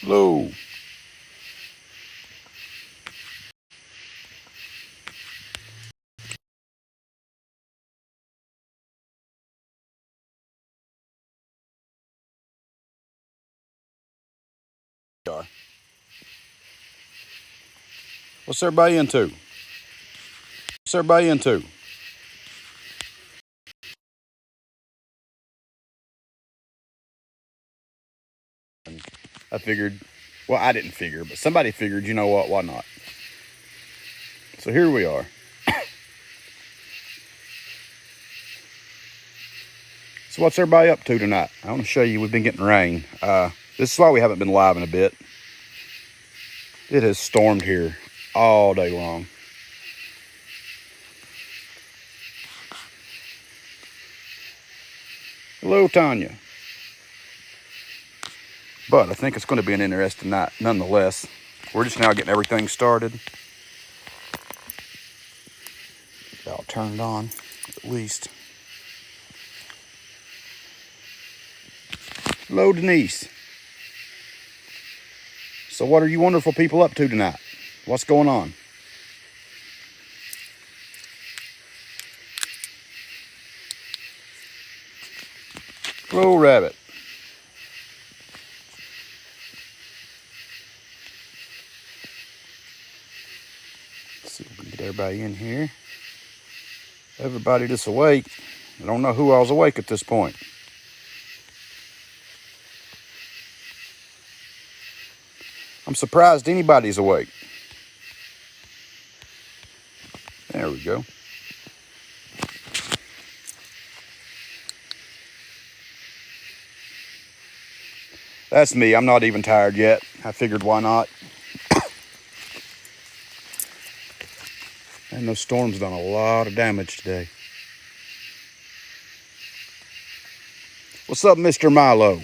Hello. What's everybody into? What's everybody into? I figured, well, I didn't figure, but somebody figured, you know what, why not? So here we are. So what's everybody up to tonight? I want to show you, we've been getting rain. This is why we haven't been live in a bit. It has stormed here all day long. Hello, Tanya. But I think it's going to be an interesting night nonetheless. We're just now getting everything started. I'll turn it on, at least. Hello, Denise. So what are you wonderful people up to tonight? What's going on? Hello, Rabbit. Let's see if we can get everybody in here. Everybody just awake. I don't know who all's awake at this point. I'm surprised anybody's awake. There we go. That's me. I'm not even tired yet. I figured why not. And those storms done a lot of damage today. What's up, Mr. Milo?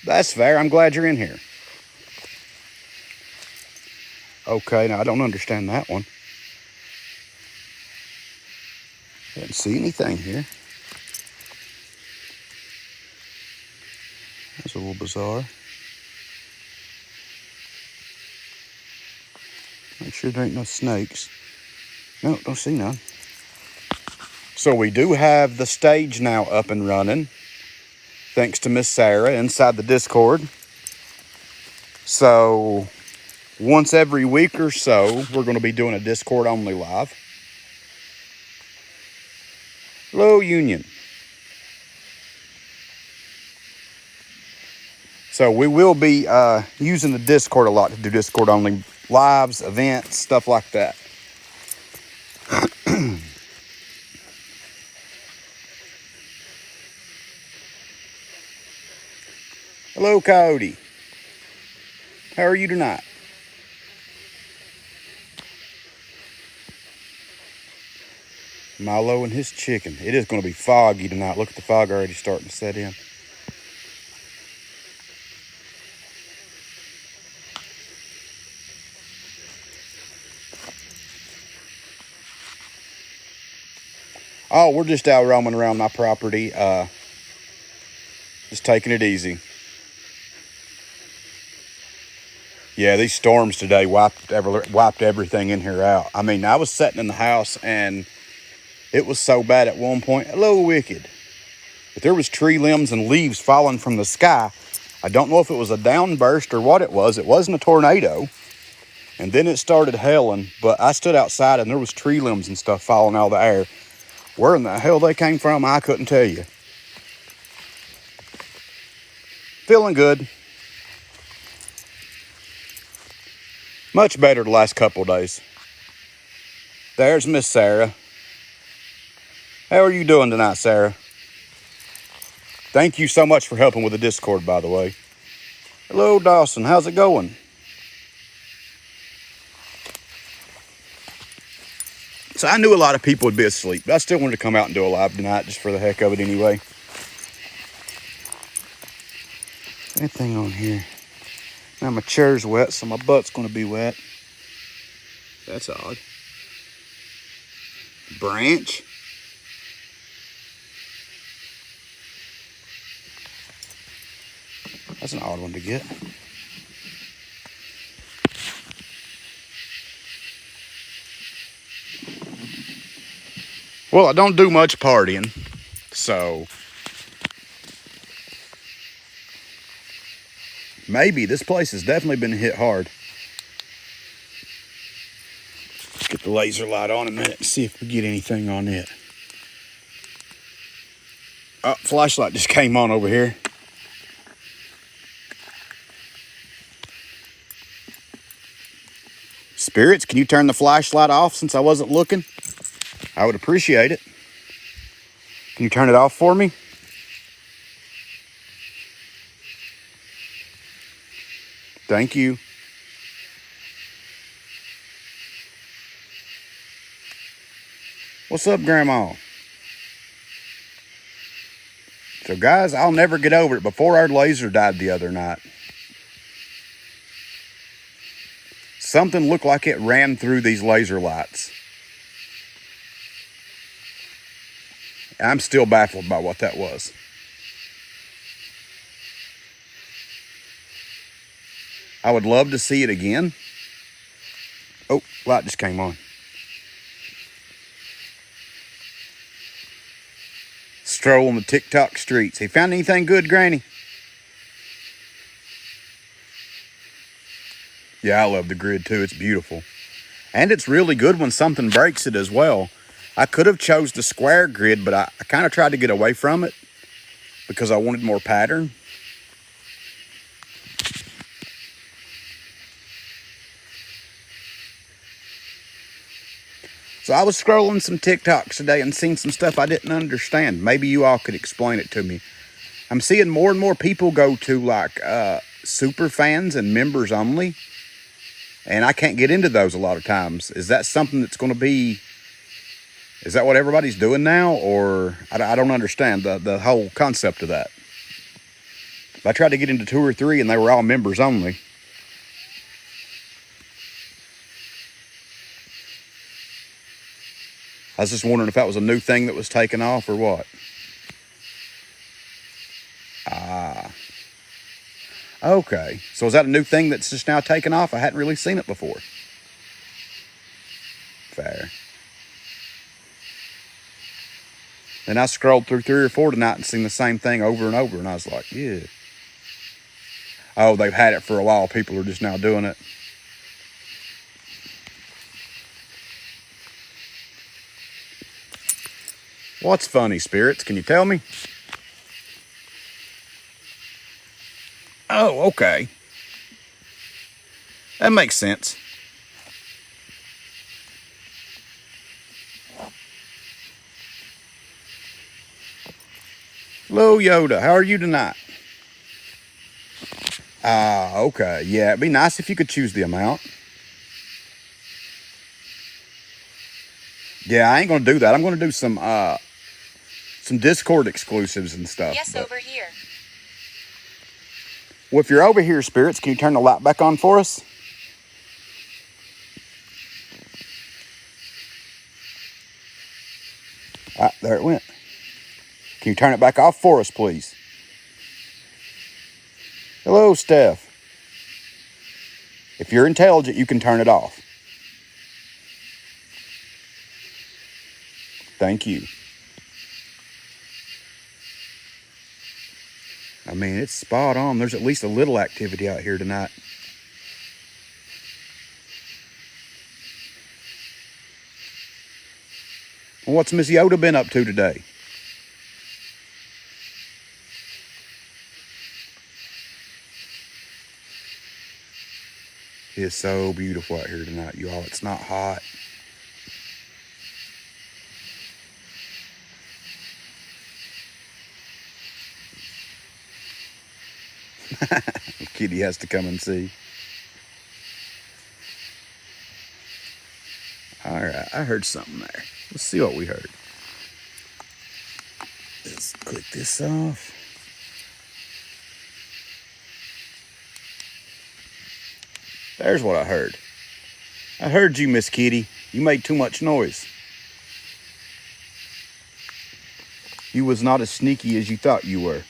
That's fair. I'm glad you're in here. Okay, now I don't understand that one. Didn't see anything here. That's a little bizarre. Make sure there ain't no snakes. No, don't see none. So we do have the stage now up and running, thanks to Miss Sarah inside the Discord. So once every week or so, we're going to be doing a Discord only live. Hello, Union. So we will be using the Discord a lot to do Discord only lives, events, stuff like that. Hello, Coyote. How are you tonight? Milo and his chicken. It is going to be foggy tonight. Look at the fog already starting to set in. Oh, we're just out roaming around my property. Just taking it easy. Yeah, these storms today wiped everything in here out. I mean, I was sitting in the house and it was so bad at one point. Hello, Wicked. But there was tree limbs and leaves falling from the sky. I don't know if it was a downburst or what it was. It wasn't a tornado. And then it started hailing, but I stood outside and there was tree limbs and stuff falling out of the air. Where in the hell they came from, I couldn't tell you. Feeling good. Much better the last couple of days. There's Miss Sarah. How are you doing tonight, Sarah? Thank you so much for helping with the Discord, by the way. Hello, Dawson. How's it going? So I knew a lot of people would be asleep, but I still wanted to come out and do a live tonight just for the heck of it anyway. Anything on here? Now my chair's wet, so my butt's going to be wet. That's odd. Branch. That's an odd one to get. Well, I don't do much partying, so maybe this place has definitely been hit hard. Let's get the laser light on a minute and see if we get anything on it. Oh, flashlight just came on over here. Spirits, can you turn the flashlight off since I wasn't looking? I would appreciate it. Can you turn it off for me? Thank you. What's up, Grandma? So, guys, I'll never get over it. Before our laser died the other night, something looked like it ran through these laser lights. I'm still baffled by what that was. I would love to see it again. Oh, light just came on. Stroll on the TikTok streets. He found anything good, Granny? Yeah, I love the grid too. It's beautiful. And it's really good when something breaks it as well. I could have chose the square grid, but I kind of tried to get away from it because I wanted more pattern. So I was scrolling some TikToks today and seen some stuff I didn't understand. Maybe you all could explain it to me. I'm seeing more and more people go to like super fans and members only. And I can't get into those a lot of times. Is that something that's going to be... Is that what everybody's doing now? Or I don't understand the whole concept of that. I tried to get into 2 or 3 and they were all members only. I was just wondering if that was a new thing that was taken off or what. Okay. So is that a new thing that's just now taken off? I hadn't really seen it before. Fair. And I scrolled through 3 or 4 tonight and seen the same thing over and over. And I was like, yeah. Oh, they've had it for a while. People are just now doing it. What's funny, Spirits? Can you tell me? Oh, okay. That makes sense. Hello, Yoda. How are you tonight? Okay. Yeah, it'd be nice if you could choose the amount. Yeah, I ain't gonna do that. I'm gonna do some Discord exclusives and stuff. Yes, over here. Well, if you're over here, Spirits, can you turn the light back on for us? There it went. Can you turn it back off for us, please? Hello, Steph. If you're intelligent, you can turn it off. Thank you. I mean, it's spot on. There's at least a little activity out here tonight. Well, what's Miss Yoda been up to today? It is so beautiful out here tonight, you all. It's not hot. Kitty has to come and see. All right, I heard something there. Let's see what we heard. Let's click this off. There's what I heard. I heard you, Miss Kitty. You made too much noise. You was not as sneaky as you thought you were.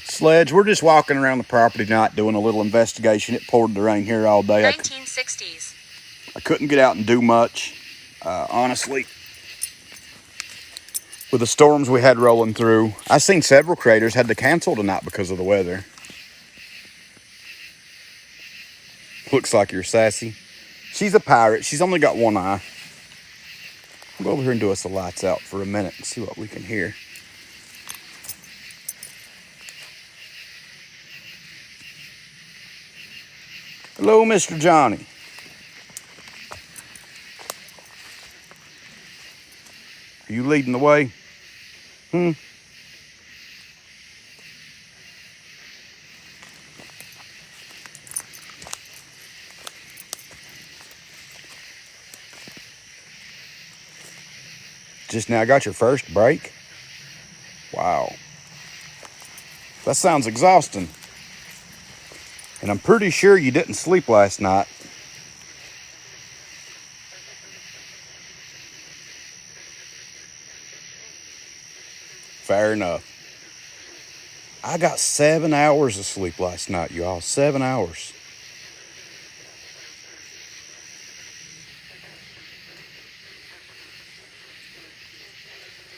Sledge, we're just walking around the property tonight doing a little investigation. It poured the rain here all day. 1960s. I couldn't get out and do much, honestly. With the storms we had rolling through, I seen several creators had to cancel tonight because of the weather. Looks like you're sassy. She's a pirate. She's only got one eye. We'll go over here and do us the lights out for a minute and see what we can hear. Hello, Mr. Johnny. Are you leading the way? Just now got your first break? Wow. That sounds exhausting. And I'm pretty sure you didn't sleep last night. Fair enough. I got 7 hours of sleep last night, y'all. 7 hours.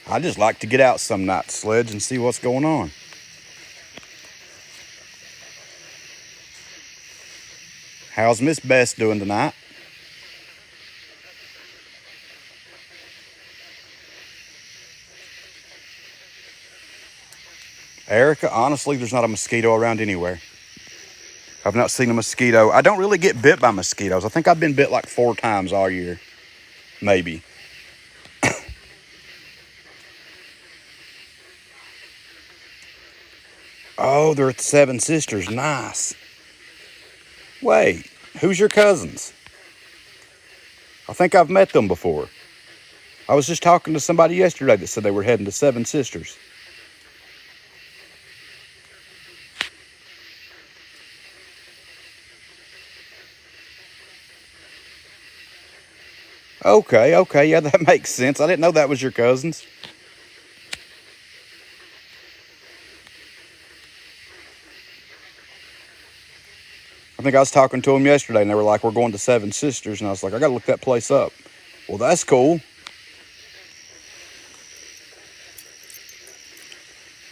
I just like to get out some nights, Sledge, and see what's going on. How's Miss Bess doing tonight? Erica, honestly, there's not a mosquito around anywhere. I've not seen a mosquito. I don't really get bit by mosquitoes. I think I've been bit like 4 times all year. Maybe. Oh, they're at the Seven Sisters. Nice. Wait, who's your cousins? I think I've met them before. I was just talking to somebody yesterday that said they were heading to Seven Sisters. Okay, yeah, that makes sense. I didn't know that was your cousins. I think I was talking to them yesterday, and they were like, we're going to Seven Sisters, and I was like, I gotta look that place up. Well, that's cool.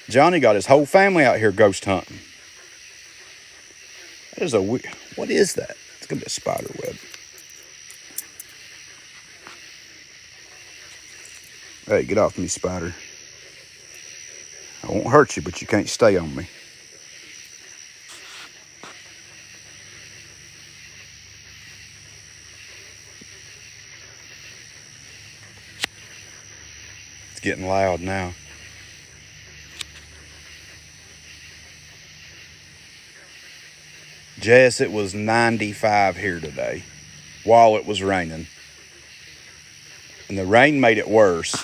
Johnny got his whole family out here ghost hunting. That is what is that? It's gonna be a spider web. Hey, get off me, spider. I won't hurt you, but you can't stay on me. It's getting loud now. Jess, it was 95 here today while it was raining. And the rain made it worse.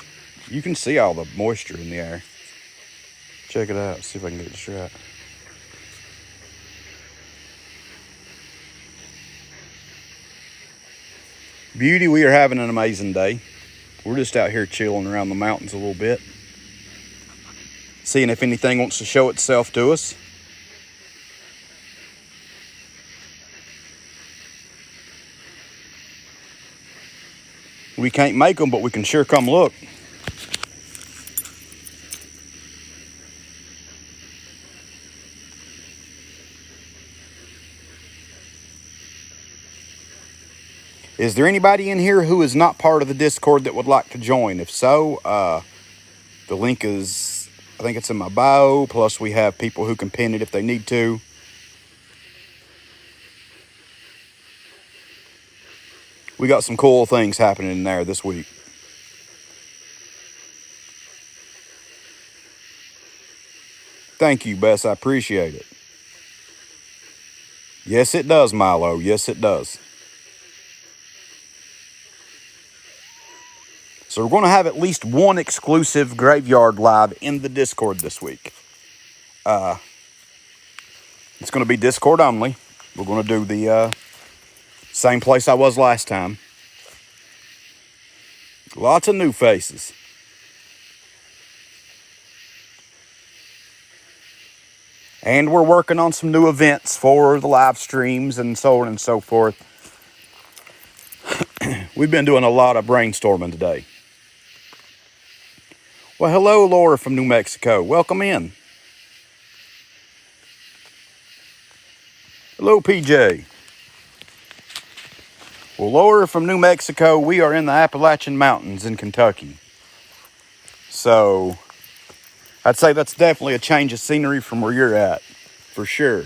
You can see all the moisture in the air. Check it out, see if I can get this right. Beauty, we are having an amazing day. We're just out here chilling around the mountains a little bit. Seeing if anything wants to show itself to us. We can't make them, but we can sure come look. Is there anybody in here who is not part of the Discord that would like to join? If so, the link is, I think it's in my bio. Plus, we have people who can pin it if they need to. We got some cool things happening in there this week. Thank you, Bess. I appreciate it. Yes, it does, Milo. Yes, it does. So we're going to have at least one exclusive graveyard live in the Discord this week. It's going to be Discord only. We're going to do the Same place I was last time. Lots of new faces. And we're working on some new events for the live streams and so on and so forth. We've been doing a lot of brainstorming today. Well, hello, Laura from New Mexico. Welcome in. Hello, PJ. Well, Laura from New Mexico, we are in the Appalachian Mountains in Kentucky. So, I'd say that's definitely a change of scenery from where you're at, for sure.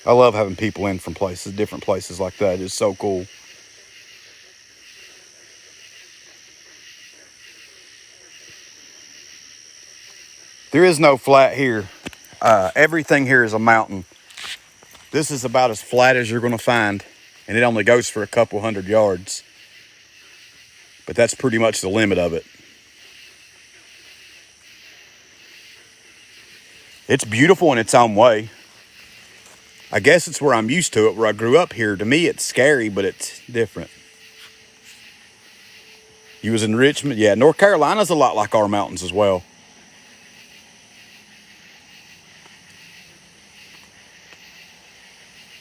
I love having people in from places, different places like that. It's so cool. There is no flat here. Everything here is a mountain. This is about as flat as you're going to find, and it only goes for a couple 100 yards. But that's pretty much the limit of it. It's beautiful in its own way. I guess it's where I'm used to it, where I grew up here. To me, it's scary, but it's different. You was in Richmond? Yeah, North Carolina's a lot like our mountains as well.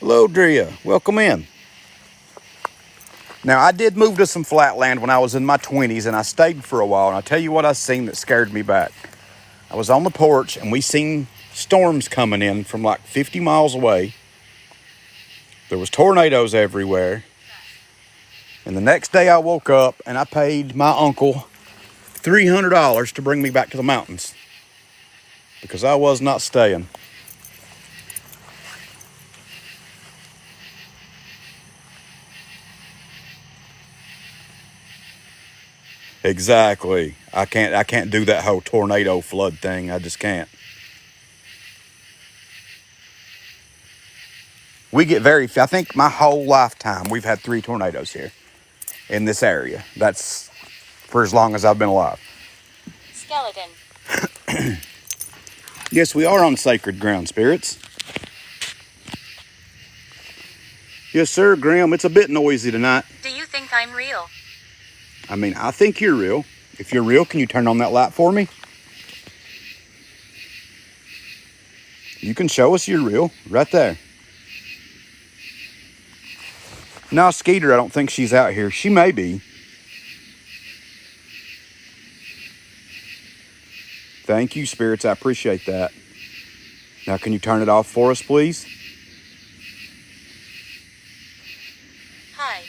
Hello, Drea. Welcome in. Now, I did move to some flat land when I was in my 20s, and I stayed for a while. And I'll tell you what I seen that scared me back. I was on the porch, and we seen storms coming in from like 50 miles away. There was tornadoes everywhere. And the next day I woke up, and I paid my uncle $300 to bring me back to the mountains. Because I was not staying. Exactly. I can't do that whole tornado flood thing. I just can't. We get I think my whole lifetime we've had 3 tornadoes here in this area. That's for as long as I've been alive. Skeleton. Yes, we are on sacred ground, spirits. Yes, sir, Graham. It's a bit noisy tonight. Do you think I'm real? I mean, I think you're real. If you're real, can you turn on that light for me? You can show us you're real. Right there. No, Skeeter, I don't think she's out here. She may be. Thank you, spirits. I appreciate that. Now, can you turn it off for us, please? Hi.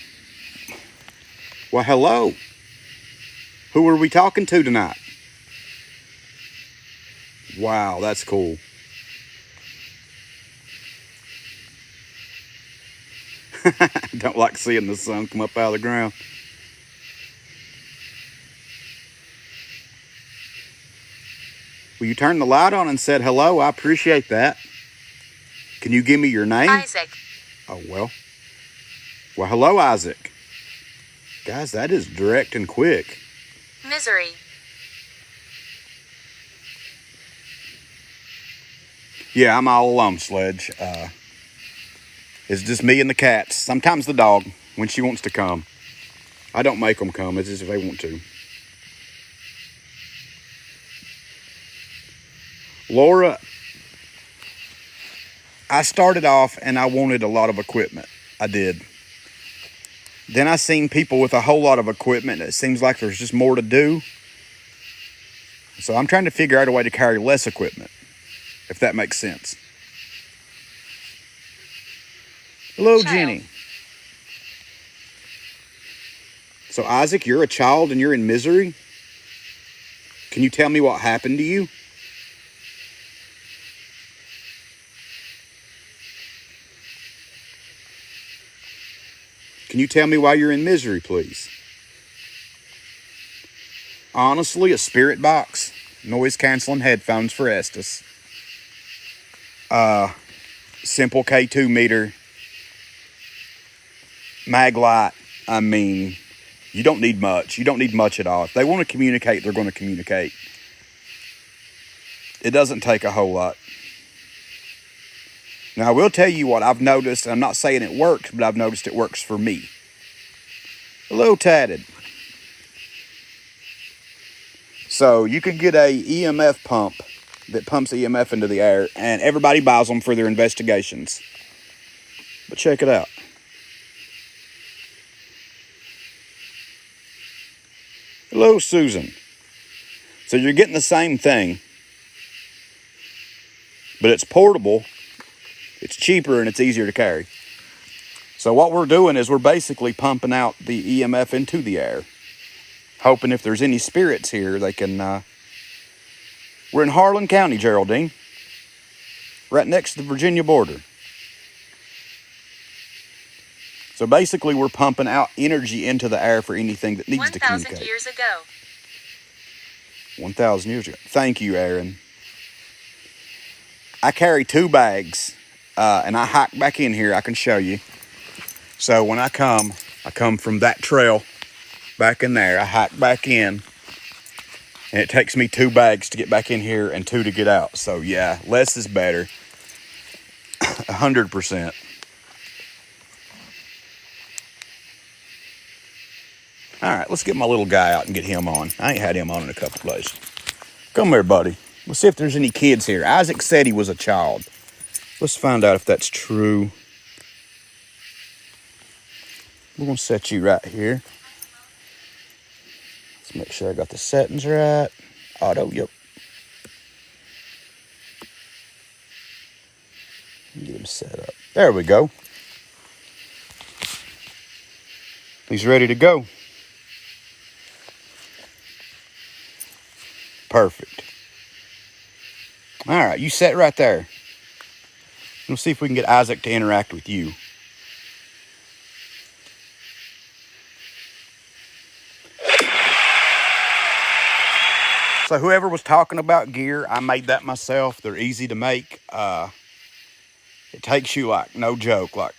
Well, hello. Who are we talking to tonight? Wow, that's cool. I don't like seeing the sun come up out of the ground. Will you turn the light on and said hello? I appreciate that. Can you give me your name? Isaac. Oh, well. Well, hello, Isaac. Guys, that is direct and quick. Misery. Yeah, I'm all alone, Sledge. It's just me and the cats. Sometimes the dog, when she wants to come. I don't make them come. It's just if they want to. Laura, I started off and I wanted a lot of equipment. I did. Then I seen people with a whole lot of equipment. It seems like there's just more to do. So I'm trying to figure out a way to carry less equipment, if that makes sense. Hello, Child. Jenny. So Isaac, you're a child and you're in misery? Can you tell me what happened to you? Can you tell me why you're in misery, please? Honestly, a spirit box, noise-canceling headphones for Estes, simple K2 meter, mag light. I mean, you don't need much. You don't need much at all. If they want to communicate, they're going to communicate. It doesn't take a whole lot. Now, I will tell you what I've noticed. I'm not saying it works, but I've noticed it works for me. A little tatted. So you can get a EMF pump that pumps EMF into the air, and everybody buys them for their investigations. But check it out. Hello, Susan. So you're getting the same thing, but it's portable, it's cheaper, and it's easier to carry. So what we're doing is we're basically pumping out the EMF into the air, hoping if there's any spirits here, they can... We're in Harlan County, Geraldine, right next to the Virginia border. So basically we're pumping out energy into the air for anything that needs to communicate. 1,000 years ago. 1,000 years ago. Thank you, Aaron. I carry 2 bags, and I hike back in here. I can show you. So when I come from that trail back in there. I hike back in, and it takes me 2 bags to get back in here and 2 to get out. So yeah, less is better. 100%. All right, let's get my little guy out and get him on. I ain't had him on in a couple days. Come here, buddy. Let's see if there's any kids here. Isaac said he was a child. Let's find out if that's true. We're going to set you right here. Let's make sure I got the settings right. Auto, yep. Get him set up. There we go. He's ready to go. Perfect. All right, you sit right there. We'll see if we can get Isaac to interact with you. So whoever was talking about gear, I made that myself. They're easy to make. It takes you, like, no joke, like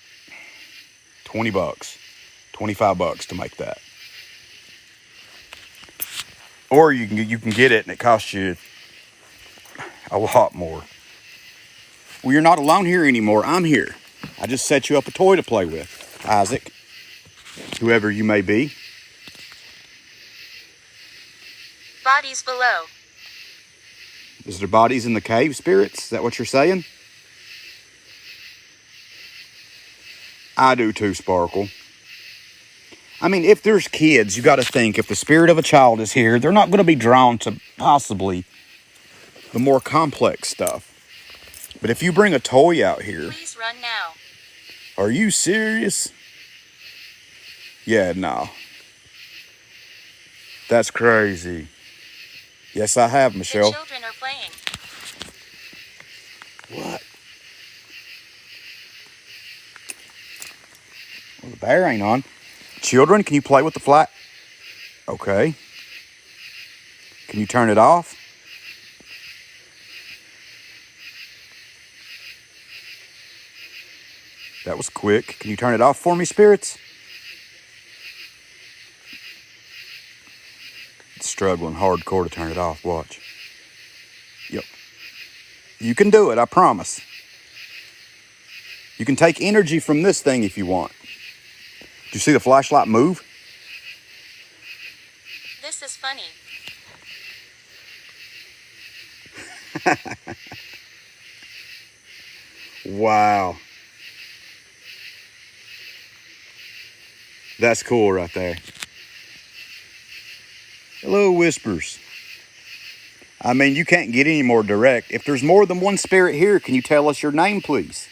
$20, $25 to make that. Or you can get it and it costs you a lot more. Well, you're not alone here anymore. I'm here. I just set you up a toy to play with, Isaac. Whoever you may be. Bodies below. Is there bodies in the cave, spirits? Is that what you're saying? I do too, Sparkle. I mean, if there's kids, you got to think, if the spirit of a child is here, they're not going to be drawn to possibly the more complex stuff. But if you bring a toy out here... Please run now. Are you serious? Yeah, no. That's crazy. Yes, I have, Michelle. The children are playing. What? Well, the bear ain't on. Children, can you play with the flat? Okay. Can you turn it off? That was quick. Can you turn it off for me, spirits? It's struggling hardcore to turn it off. Watch. Yep. You can do it, I promise. You can take energy from this thing if you want. Do you see the flashlight move? This is funny. Wow. That's cool right there. Hello, Whispers. I mean, you can't get any more direct. If there's more than one spirit here, can you tell us your name, please?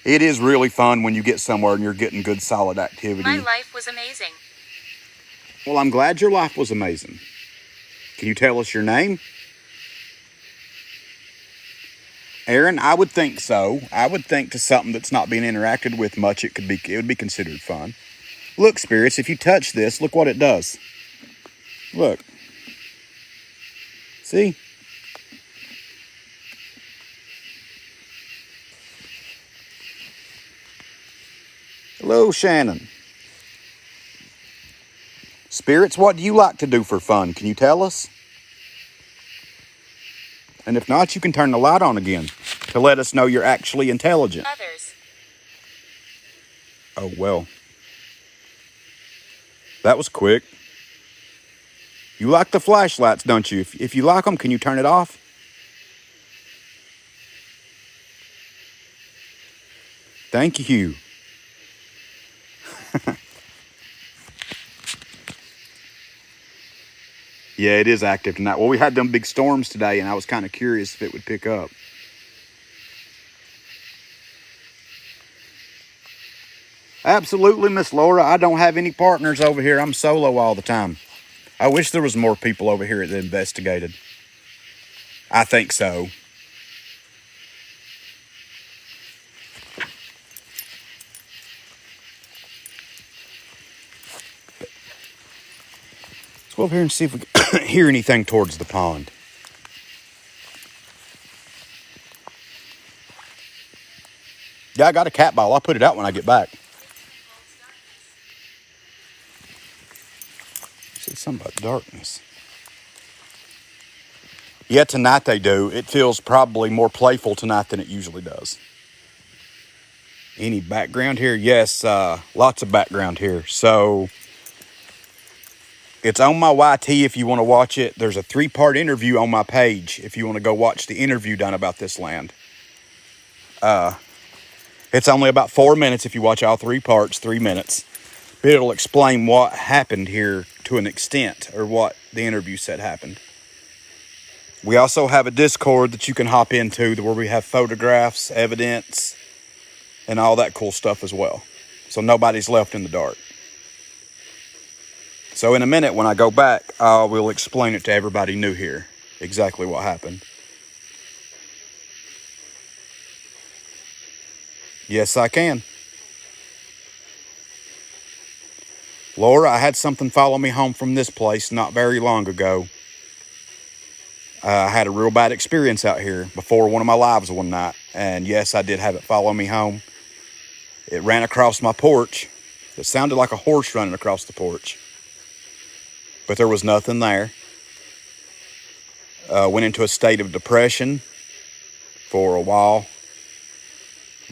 It is really fun when you get somewhere and you're getting good, solid activity. My life was amazing. Well, I'm glad your life was amazing. Can you tell us your name? Aaron, I would think so. I would think to something that's not being interacted with much, it would be considered fun. Look, spirits, if you touch this, look what it does. Look. See? Hello, Shannon. Spirits, what do you like to do for fun? Can you tell us? And if not, you can turn the light on again to let us know you're actually intelligent. Others. Oh, well. That was quick. You like the flashlights, don't you? If you like them, can you turn it off? Thank you. Yeah, it is active tonight. Well, we had them big storms today, and I was kind of curious if it would pick up. Absolutely, Miss Laura. I don't have any partners over here. I'm solo all the time. I wish there was more people over here that investigated. I think so. Let's go over here and see if we can hear anything towards the pond. Yeah, I got a cat ball. I'll put it out when I get back. Said something about darkness. Yeah, tonight they do. It feels probably more playful tonight than it usually does. Any background here? Yes, lots of background here. So it's on my YT if you want to watch it. There's a 3-part interview on my page if you want to go watch the interview done about this land. It's only about 4 minutes if you watch all 3 parts, 3 minutes. But it'll explain what happened here to an extent, or what the interview said happened. We also have a Discord that you can hop into where we have photographs, evidence, and all that cool stuff as well. So nobody's left in the dark. So in a minute when I go back, I will explain it to everybody new here, exactly what happened. Yes, I can. Laura, I had something follow me home from this place not very long ago. I had a real bad experience out here before one of my lives one night. And yes, I did have it follow me home. It ran across my porch. It sounded like a horse running across the porch. But there was nothing there. Went into a state of depression for a while.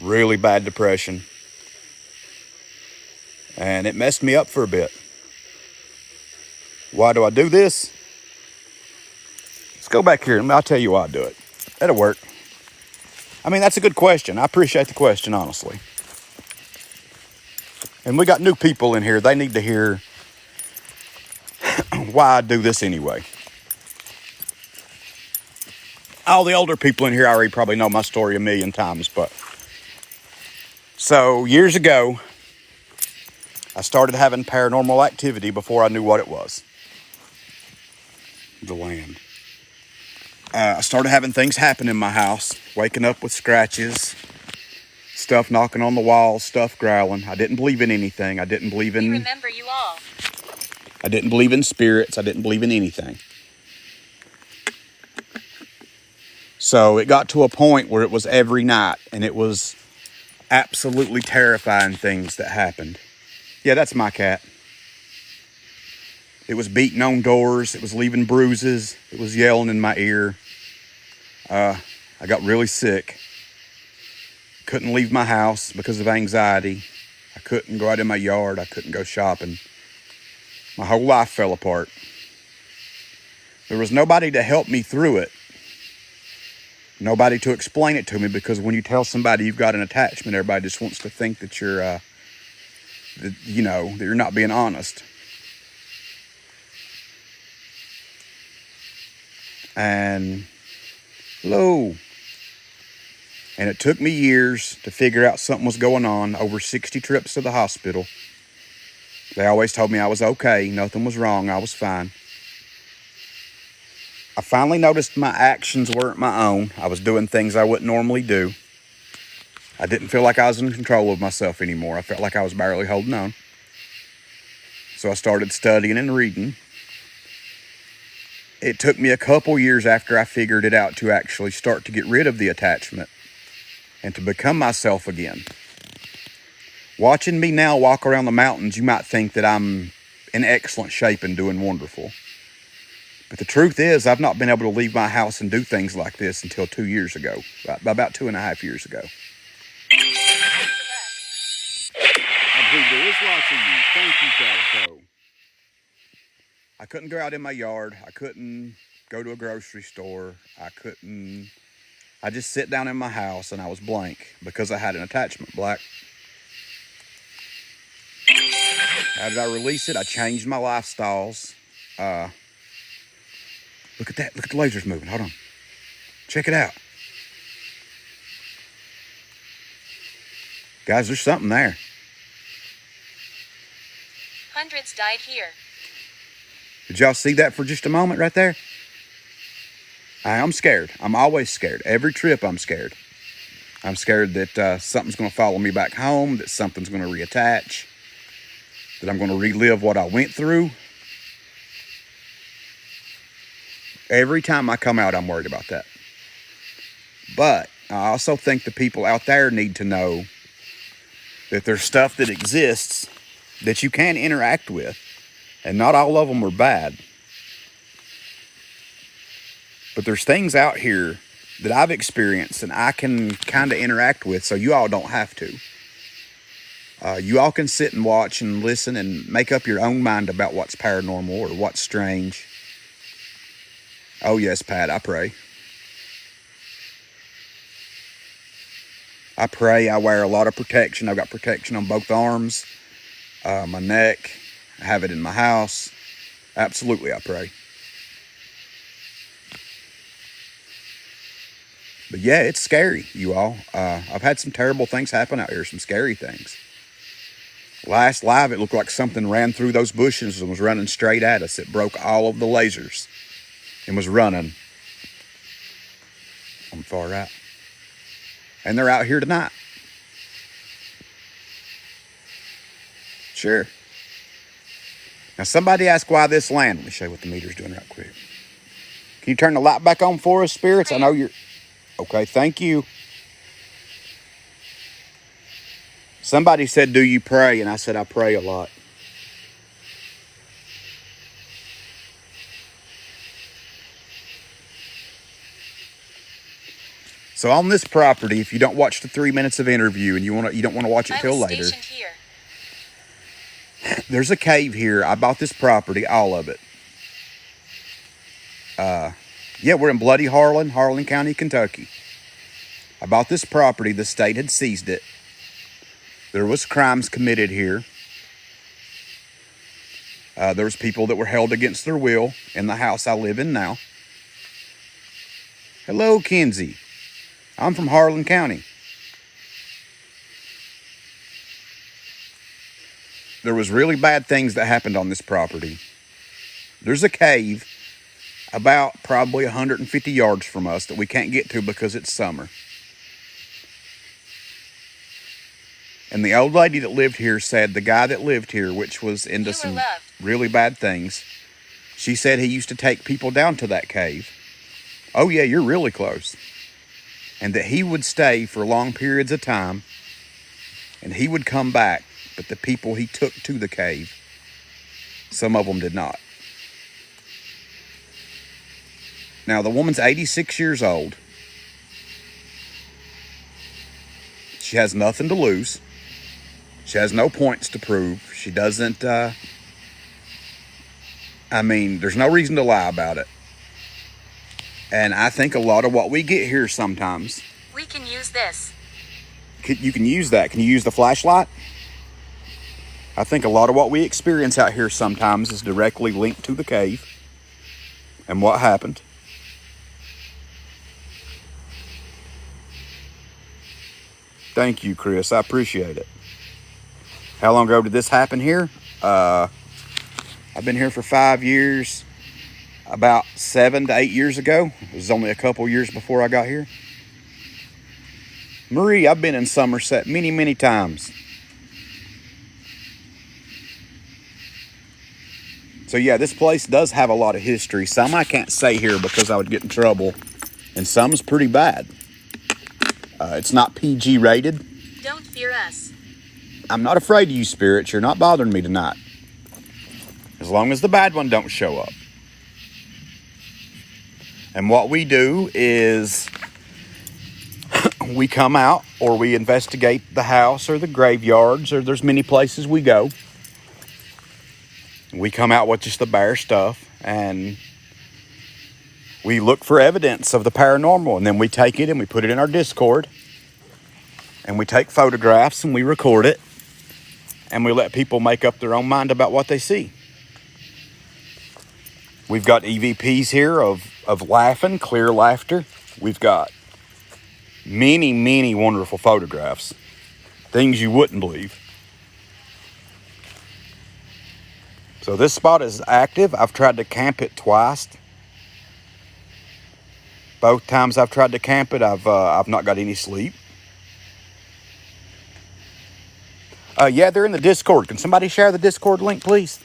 Really bad depression. And it messed me up for a bit. Why do I do this? Let's go back here and I'll tell you why I do it. That'll work. I mean, that's a good question. I appreciate the question, honestly. And we got new people in here. They need to hear why I do this anyway. All the older people in here already probably know my story a million times, but so years ago, I started having paranormal activity before I knew what it was. The land. I started having things happen in my house, waking up with scratches, stuff knocking on the walls, stuff growling. I didn't believe in anything. I didn't believe in... We remember you all. I didn't believe in spirits. I didn't believe in anything. So it got to a point where it was every night, and it was absolutely terrifying things that happened. Yeah, that's my cat. It was beating on doors. It was leaving bruises. It was yelling in my ear. I got really sick. Couldn't leave my house because of anxiety. I couldn't go out in my yard. I couldn't go shopping. My whole life fell apart. There was nobody to help me through it. Nobody to explain it to me, because when you tell somebody you've got an attachment, everybody just wants to think that you're, that you're not being honest. And hello. And it took me years to figure out something was going on. Over 60 trips to the hospital. They always told me I was okay. Nothing was wrong. I was fine. I finally noticed my actions weren't my own. I was doing things I wouldn't normally do. I didn't feel like I was in control of myself anymore. I felt like I was barely holding on. So I started studying and reading. It took me a couple years after I figured it out to actually start to get rid of the attachment and to become myself again. Watching me now walk around the mountains, you might think that I'm in excellent shape and doing wonderful. But the truth is, I've not been able to leave my house and do things like this until 2 years ago, about 2.5 years ago. I believe there is lots of you. Thank you, Calico. I couldn't go out in my yard. I couldn't go to a grocery store. I just sit down in my house and I was blank because I had an attachment, Black. How did I release it? I changed my lifestyles. Look at that. Look at the lasers moving. Hold on. Check it out. Guys, there's something there. Hundreds died here. Did y'all see that for just a moment right there? I'm scared. I'm always scared. Every trip I'm scared. I'm scared that something's going to follow me back home, that something's going to reattach, that I'm going to relive what I went through. Every time I come out, I'm worried about that. But I also think the people out there need to know that there's stuff that exists that you can interact with, and not all of them are bad. But there's things out here that I've experienced and I can kind of interact with, so you all don't have to. You all can sit and watch and listen and make up your own mind about what's paranormal or what's strange. Oh yes, Pat, I pray. I pray. I wear a lot of protection. I've got protection on both arms, my neck. I have it in my house. Absolutely, I pray. But yeah, it's scary, you all. I've had some terrible things happen out here, some scary things. Last live, it looked like something ran through those bushes and was running straight at us. It broke all of the lasers and was running on the far right. And they're out here tonight. Sure. Now, somebody asked why this land. Let me show you what the meter's doing right quick. Can you turn the light back on for us, spirits? I know you're... Okay, thank you. Somebody said, do you pray? And I said, I pray a lot. So on this property, if you don't watch the 3 minutes of interview and you don't want to watch it till later, Here. there's a cave here. I bought this property, all of it. Yeah, we're in bloody Harlan County, Kentucky. I bought this property. The state had seized it. There was crimes committed here. There was people that were held against their will in the house I live in now. Hello, Kenzie. I'm from Harlan County. There was really bad things that happened on this property. There's a cave about probably 150 yards from us that we can't get to because it's summer. And the old lady that lived here said the guy that lived here, which was into some really bad things, she said he used to take people down to that cave. Oh yeah, you're really close. And that he would stay for long periods of time, and he would come back, but the people he took to the cave, some of them did not. Now, the woman's 86 years old. She has nothing to lose. She has no points to prove. She doesn't, there's no reason to lie about it. And I think a lot of what we get here sometimes... We can use this. You can use that. Can you use the flashlight? I think a lot of what we experience out here sometimes is directly linked to the cave and what happened. Thank you, Chris. I appreciate it. How long ago did this happen here? I've been here for 5 years. About 7 to 8 years ago. It was only a couple years before I got here. Marie, I've been in Somerset many, many times. So yeah, this place does have a lot of history. Some I can't say here because I would get in trouble. And some's pretty bad. It's not PG rated. Don't fear us. I'm not afraid of you spirits. You're not bothering me tonight. As long as the bad one don't show up. And what we do is we come out or we investigate the house or the graveyards, or there's many places we go. We come out with just the bare stuff and we look for evidence of the paranormal, and then we take it and we put it in our Discord and we take photographs and we record it and we let people make up their own mind about what they see. We've got EVPs here of laughing, clear laughter. We've got many, many wonderful photographs. Things you wouldn't believe. So this spot is active. I've tried to camp it twice. Both times I've tried to camp it, I've not got any sleep. Yeah, they're in the Discord. Can somebody share the Discord link, please?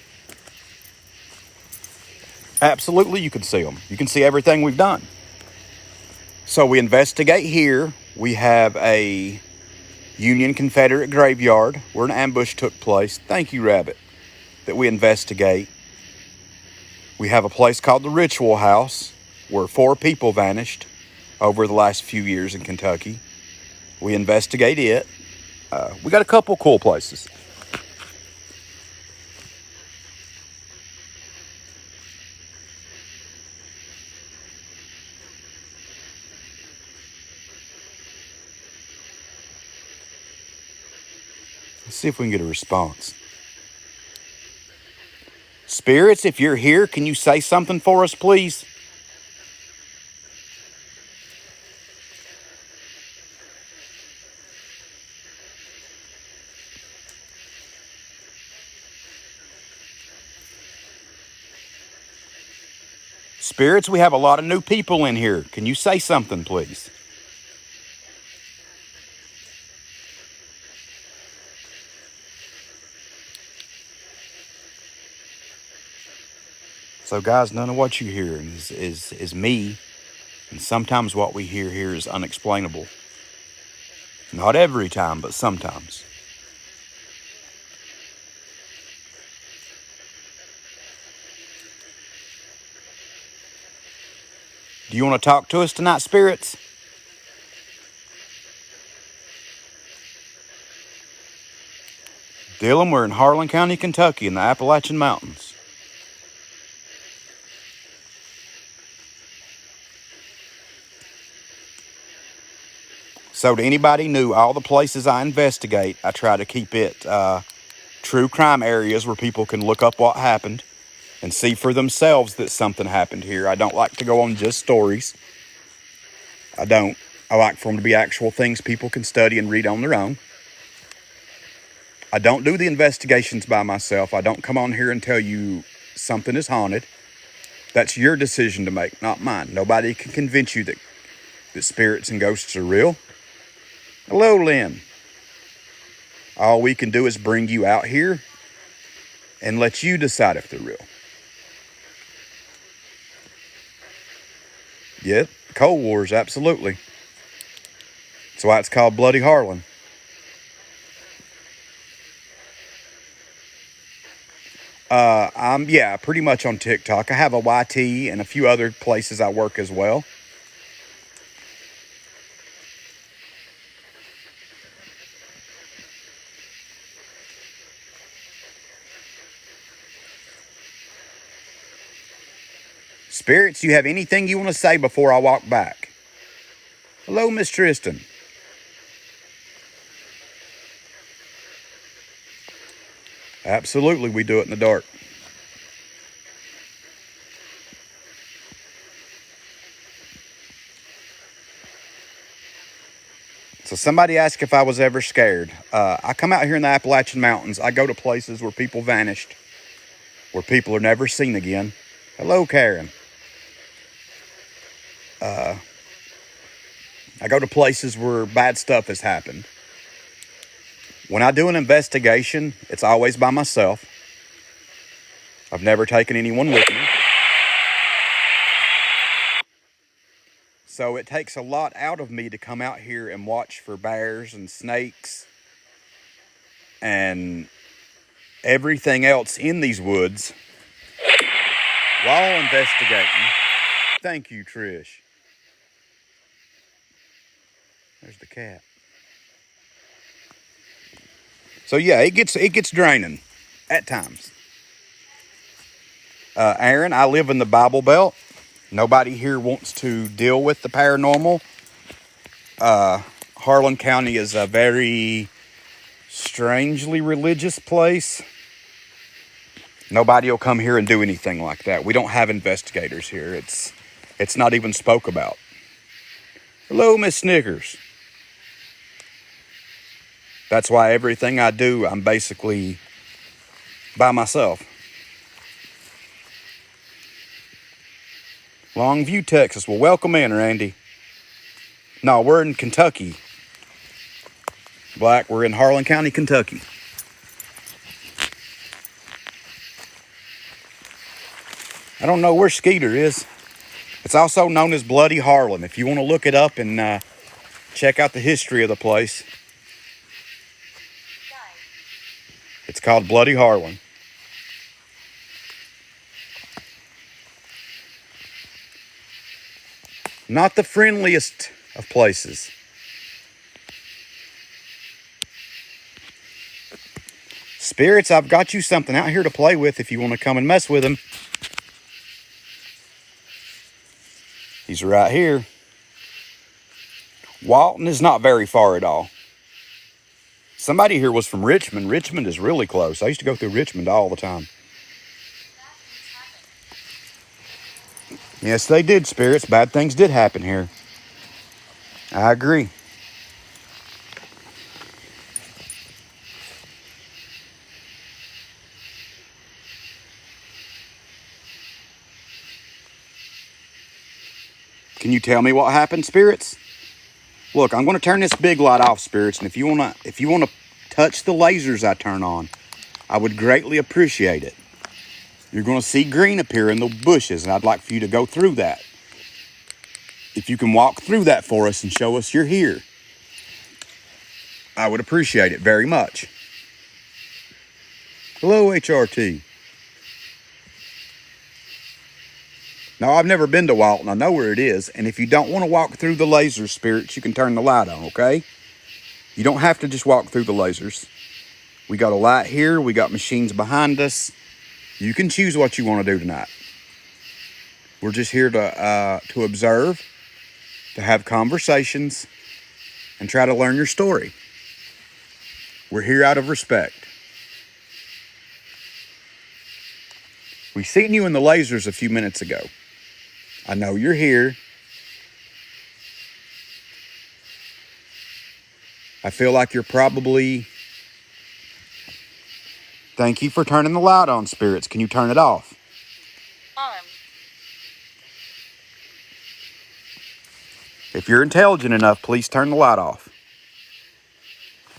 Absolutely, you can see them. You can see everything we've done. So we investigate here. We have a Union Confederate graveyard where an ambush took place. Thank you, Rabbit, that we investigate. We have a place called the Ritual House where 4 people vanished over the last few years in Kentucky. We investigate it. We got a couple cool places. Let's see if we can get a response. Spirits, if you're here, can you say something for us, please? Spirits, we have a lot of new people in here. Can you say something, please? So guys, none of what you hear is me. And sometimes what we hear here is unexplainable. Not every time, but sometimes. Do you want to talk to us tonight, spirits? Dylan, we're in Harlan County, Kentucky, in the Appalachian Mountains. So to anybody new, all the places I investigate, I try to keep it true crime areas where people can look up what happened and see for themselves that something happened here. I don't like to go on just stories. I don't. I like for them to be actual things people can study and read on their own. I don't do the investigations by myself. I don't come on here and tell you something is haunted. That's your decision to make, not mine. Nobody can convince you that spirits and ghosts are real. Hello, Lynn. All we can do is bring you out here and let you decide if they're real. Yeah, Cold Wars, absolutely. That's why it's called Bloody Harlan. I'm pretty much on TikTok. I have a YT and a few other places I work as well. Spirits, you have anything you want to say before I walk back? Hello, Miss Tristan. Absolutely, we do it in the dark. So somebody asked if I was ever scared. I come out here in the Appalachian Mountains. I go to places where people vanished, where people are never seen again. Hello, Karen. I go to places where bad stuff has happened. When I do an investigation, it's always by myself. I've never taken anyone with me. So it takes a lot out of me to come out here and watch for bears and snakes and everything else in these woods while investigating. Thank you, Trish. There's the cat. So yeah, it gets draining at times. Aaron, I live in the Bible Belt. Nobody here wants to deal with the paranormal. Harlan County is a very strangely religious place. Nobody will come here and do anything like that. We don't have investigators here. It's not even spoke about. Hello, Miss Snickers. That's why everything I do, I'm basically by myself. Longview, Texas. Well, welcome in, Randy. No, we're in Kentucky. Black, we're in Harlan County, Kentucky. I don't know where Skeeter is. It's also known as Bloody Harlan. If you want to look it up and check out the history of the place, it's called Bloody Harlan. Not the friendliest of places. Spirits, I've got you something out here to play with if you want to come and mess with him. He's right here. Walton is not very far at all. Somebody here was from Richmond. Richmond is really close. I used to go through Richmond all the time. Yes, they did, spirits. Bad things did happen here. I agree. Can you tell me what happened, spirits? Look, I'm going to turn this big light off, spirits, and if you want to touch the lasers I turn on, I would greatly appreciate it. You're going to see green appear in the bushes, and I'd like for you to go through that. If you can walk through that for us and show us you're here, I would appreciate it very much. Hello, HRT. Now, I've never been to Walton. I know where it is. And if you don't want to walk through the laser, spirits, you can turn the light on, okay? You don't have to just walk through the lasers. We got a light here. We got machines behind us. You can choose what you want to do tonight. We're just here to observe, to have conversations, and try to learn your story. We're here out of respect. We seen you in the lasers a few minutes ago. I know you're here. I feel like you're probably... Thank you for turning the light on, spirits. Can you turn it off? Arm. If you're intelligent enough, please turn the light off.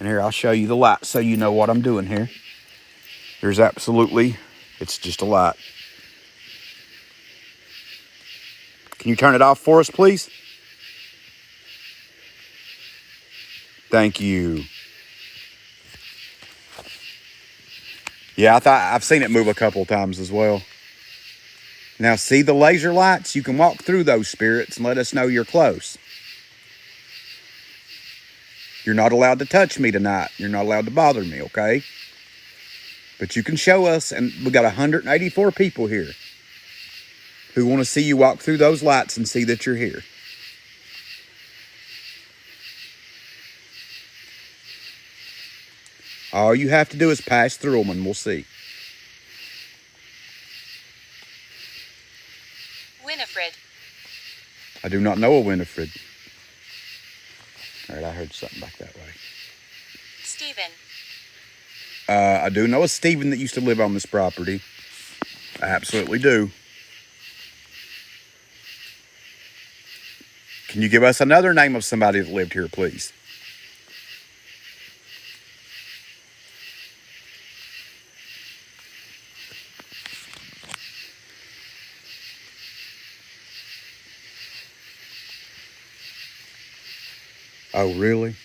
And here, I'll show you the light so you know what I'm doing here. There's absolutely... It's just a light. Can you turn it off for us, please? Thank you. Yeah, I've seen it move a couple times as well. Now, see the laser lights? You can walk through those, spirits, and let us know you're close. You're not allowed to touch me tonight. You're not allowed to bother me, okay? But you can show us, and we got 184 people here who want to see you walk through those lights and see that you're here. All you have to do is pass through them and we'll see. Winifred. I do not know a Winifred. All right, I heard something back that way. Stephen. I do know a Stephen that used to live on this property. I absolutely do. Can you give us another name of somebody that lived here, please? Oh, really?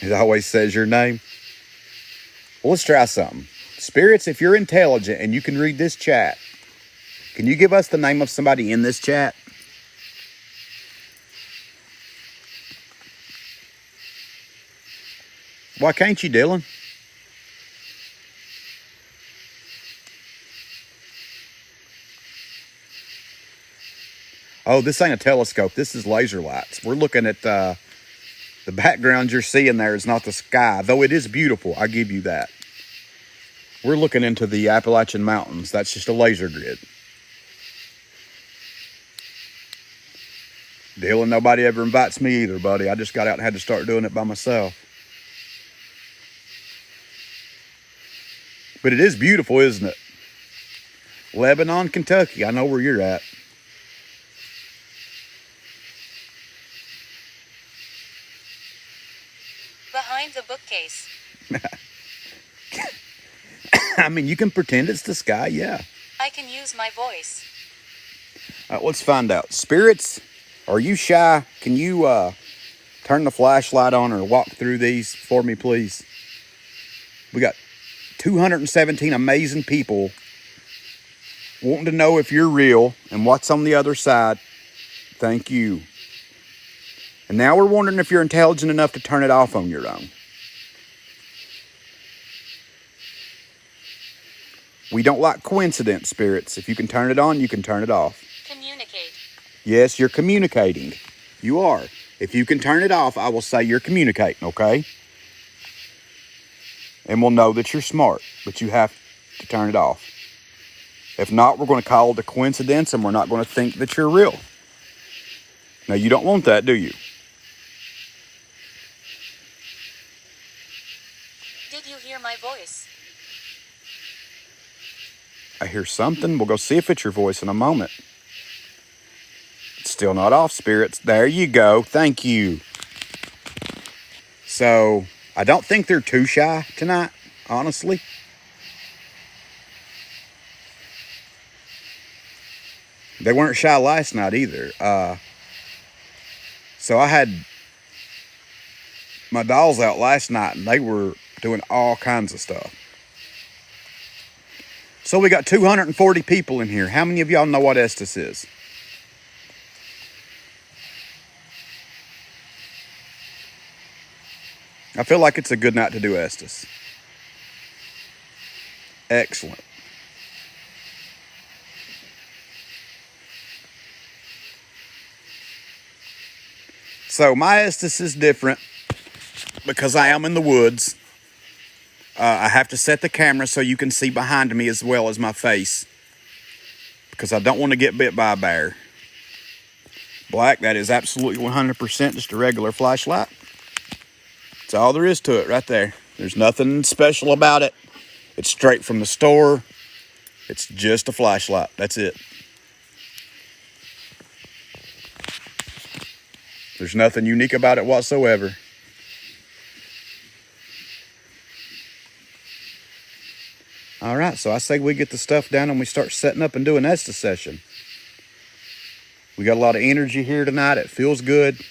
It always says your name. Well, let's try something. Spirits, if you're intelligent and you can read this chat, can you give us the name of somebody in this chat? Why can't you, Dylan? Oh, this ain't a telescope. This is laser lights. We're looking at the background you're seeing there is not the sky, though it is beautiful. I give you that. We're looking into the Appalachian Mountains. That's just a laser grid. Dylan, nobody ever invites me either, buddy. I just got out and had to start doing it by myself. But it is beautiful, isn't it? Lebanon, Kentucky. I know where you're at. Behind the bookcase. I mean, you can pretend it's the sky, yeah. I can use my voice. All right, let's find out. Spirits, are you shy? Can you turn the flashlight on or walk through these for me, please? We got 217 amazing people wanting to know if you're real and what's on the other side. Thank you. And now we're wondering if you're intelligent enough to turn it off on your own. We don't like coincidence, spirits. If you can turn it on, you can turn it off. Communicate. Yes, you're communicating. You are. If you can turn it off, I will say you're communicating, okay? And we'll know that you're smart, but you have to turn it off. If not, we're going to call it a coincidence and we're not going to think that you're real. Now, you don't want that, do you? Did you hear my voice? I hear something. We'll go see if it's your voice in a moment. It's still not off, spirits. There you go. Thank you. So, I don't think they're too shy tonight, honestly. They weren't shy last night either. So I had my dolls out last night and they were doing all kinds of stuff. So we got 240 people in here. How many of y'all know what Estes is? I feel like it's a good night to do Estes. Excellent. So my Estes is different because I am in the woods. I have to set the camera so you can see behind me as well as my face because I don't want to get bit by a bear. Black, that is absolutely 100% just a regular flashlight. That's all there is to it right there. There's nothing special about it. It's straight from the store. It's just a flashlight. That's it. There's nothing unique about it whatsoever. All right, so I say we get the stuff down and we start setting up and doing Estes session. We got a lot of energy here tonight. It feels good.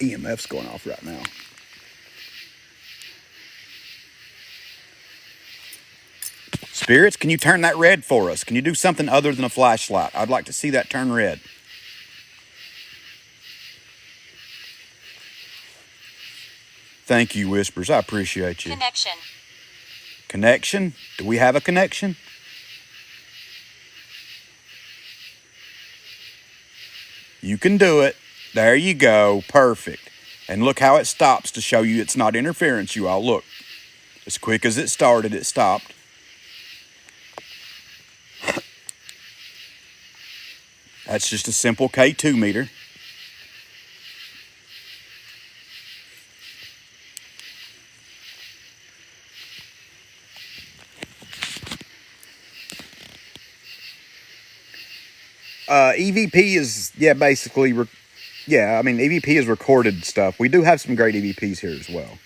EMF's going off right now. Spirits, can you turn that red for us? Can you do something other than a flashlight? I'd like to see that turn red. Thank you, Whispers. I appreciate you. Connection. Connection? Do we have a connection? You can do it. There you go. Perfect. And look how it stops to show you it's not interference, you all. Look. As quick as it started, it stopped. That's just a simple K2 meter. EVP is, basically, EVP is recorded stuff. We do have some great EVPs here as well.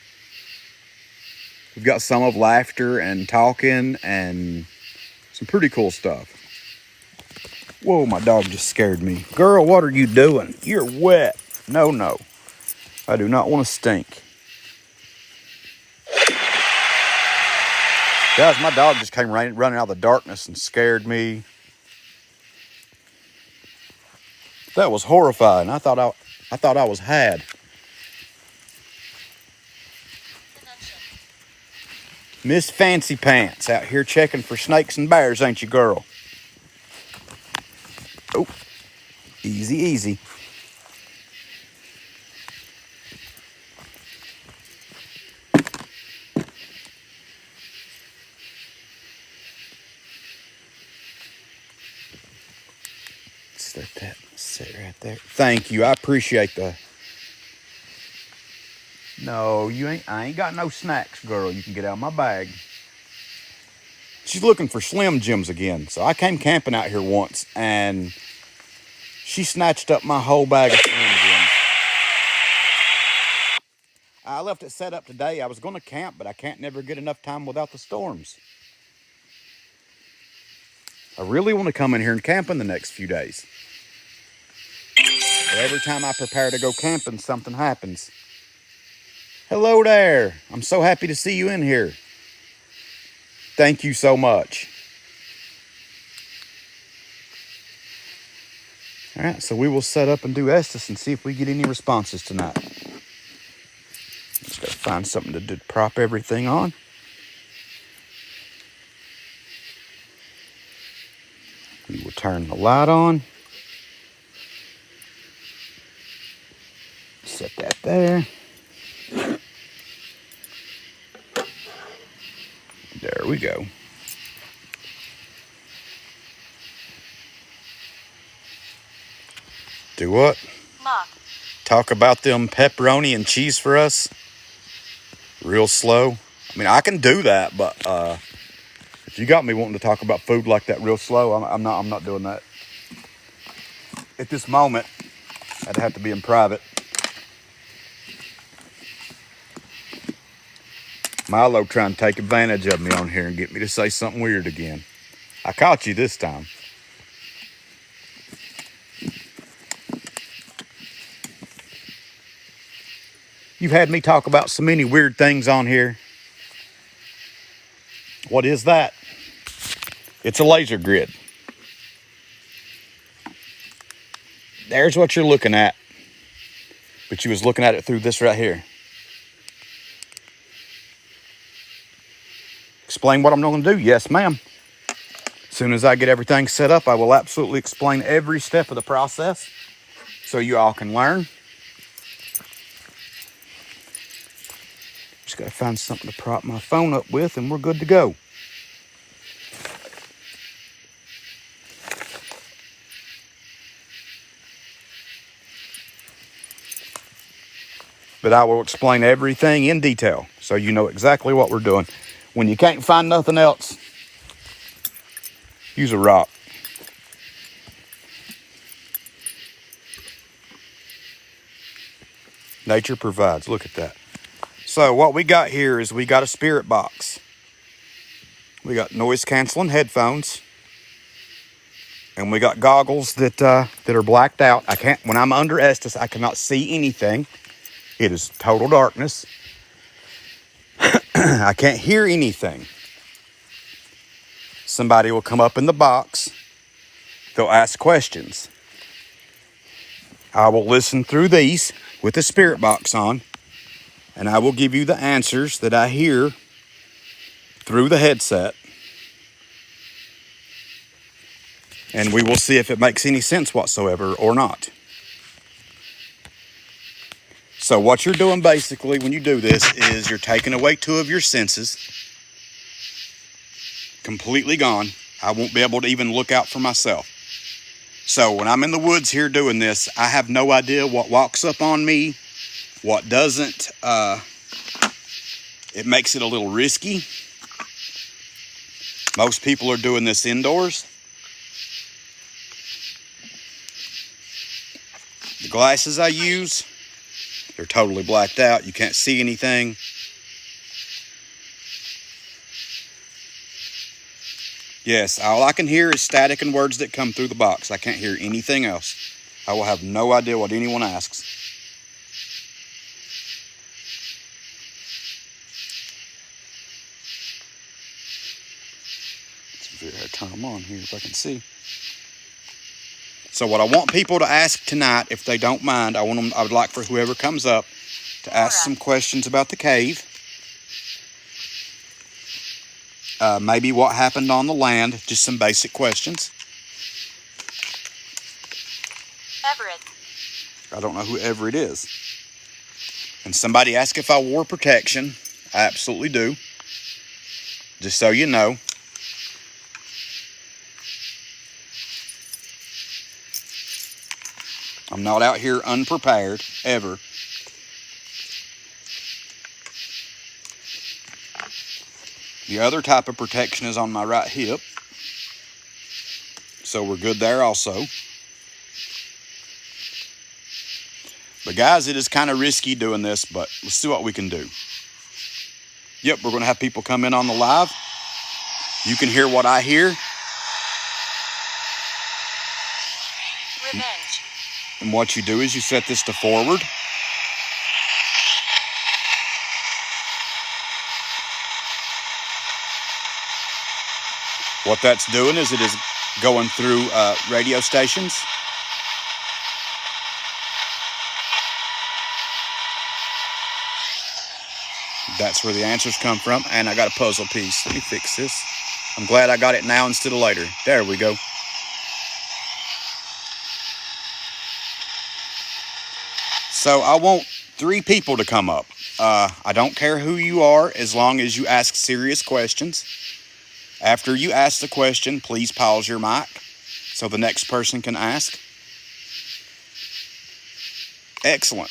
We've got some of laughter and talking and some pretty cool stuff. Whoa, my dog just scared me. Girl, what are you doing? You're wet. No, no. I do not want to stink. Guys, my dog just came running out of the darkness and scared me. That was horrifying. I thought I was had. Miss Fancy Pants out here checking for snakes and bears, ain't you, girl? Oh, easy, easy. Let that sit right there. Thank you. I appreciate the. No, you ain't. I ain't got no snacks, girl. You can get out of my bag. She's looking for Slim Jims again. So I came camping out here once, and she snatched up my whole bag of Slim Jims. I left it set up today. I was going to camp, but I can't never get enough time without the storms. I really want to come in here and camp in the next few days. But every time I prepare to go camping, something happens. Hello there. I'm so happy to see you in here. Thank you so much. All right, so we will set up and do Estes and see if we get any responses tonight. Just gotta find something to prop everything on. We will turn the light on. Set that there. There we go. Do what? Mop. Talk about them pepperoni and cheese for us? Real slow? I mean, I can do that, but if you got me wanting to talk about food like that real slow, I'm not doing that. At this moment, I'd have to be in private. Milo trying to take advantage of me on here and get me to say something weird again. I caught you this time. You've had me talk about so many weird things on here. What is that? It's a laser grid. There's what you're looking at. But you was looking at it through this right here. Explain what I'm going to do? Yes, ma'am. As soon as I get everything set up, I will absolutely explain every step of the process so you all can learn. Just got to find something to prop my phone up with and we're good to go. But I will explain everything in detail so you know exactly what we're doing. When you can't find nothing else, use a rock. Nature provides. Look at that. So what we got here is we got a spirit box. We got noise canceling headphones. And we got goggles that are blacked out. I can't, when I'm under Estes, I cannot see anything. It is total darkness. I can't hear anything. Somebody will come up in the box. They'll ask questions. I will listen through these with the spirit box on, and I will give you the answers that I hear through the headset. And we will see if it makes any sense whatsoever or not. So what you're doing basically when you do this is you're taking away 2 of your senses. Completely gone. I won't be able to even look out for myself. So when I'm in the woods here doing this, I have no idea what walks up on me, what doesn't. It makes it a little risky. Most people are doing this indoors. The glasses I use, they're totally blacked out. You can't see anything. Yes, all I can hear is static and words that come through the box. I can't hear anything else. I will have no idea what anyone asks. Let's turn them on here if I can see. So what I want people to ask tonight, if they don't mind, I would like for whoever comes up to ask some questions about the cave. Maybe what happened on the land, just some basic questions. Everett. I don't know who Everett is. And somebody asked if I wore protection. I absolutely do. Just so you know. I'm not out here unprepared, ever. The other type of protection is on my right hip. So we're good there also. But guys, it is kind of risky doing this, but let's see what we can do. Yep, we're going to have people come in on the live. You can hear what I hear. Revenge. And what you do is you set this to forward. What that's doing is it is going through radio stations. That's where the answers come from. And I got a puzzle piece. Let me fix this. I'm glad I got it now instead of later. There we go. So I want 3 people to come up. I don't care who you are as long as you ask serious questions. After you ask the question, please pause your mic so the next person can ask. Excellent.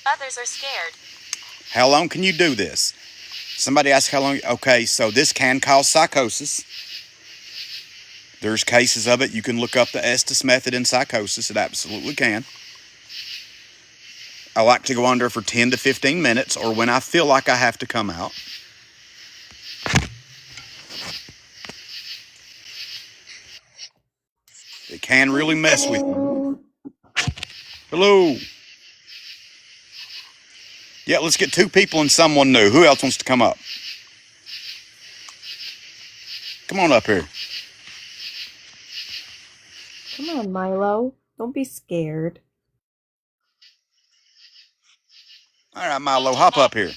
Others are scared. How long can you do this? Somebody asked how long. Okay, so this can cause psychosis. There's cases of it. You can look up the Estes method in psychosis. It absolutely can. I like to go under for 10 to 15 minutes or when I feel like I have to come out. It can really mess with you. Hello. Yeah, let's get 2 people and someone new. Who else wants to come up? Come on up here. Come on, Milo. Don't be scared. All right, Milo, hop up here.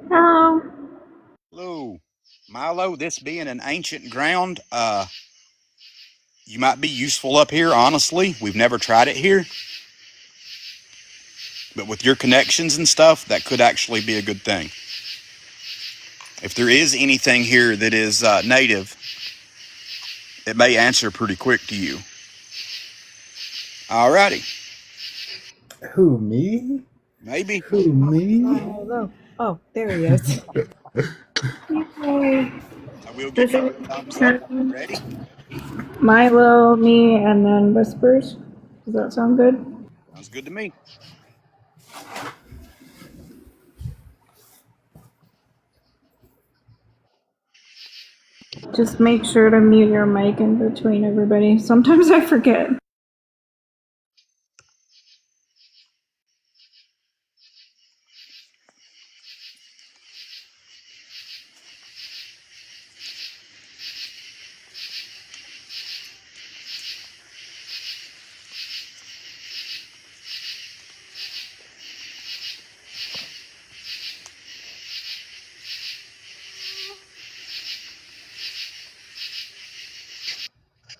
Hello. Hello. Milo, this being an ancient ground, you might be useful up here, honestly. We've never tried it here. But with your connections and stuff, that could actually be a good thing. If there is anything here that is native, it may answer pretty quick to you. Alrighty. Who, me? Maybe. Who, me? Milo. Oh, there he is. Yay. I will give Does you it a thumbs up. turn Ready? Milo, me, and then whispers? Does that sound good? Sounds good to me. Just make sure to mute your mic in between everybody. Sometimes I forget.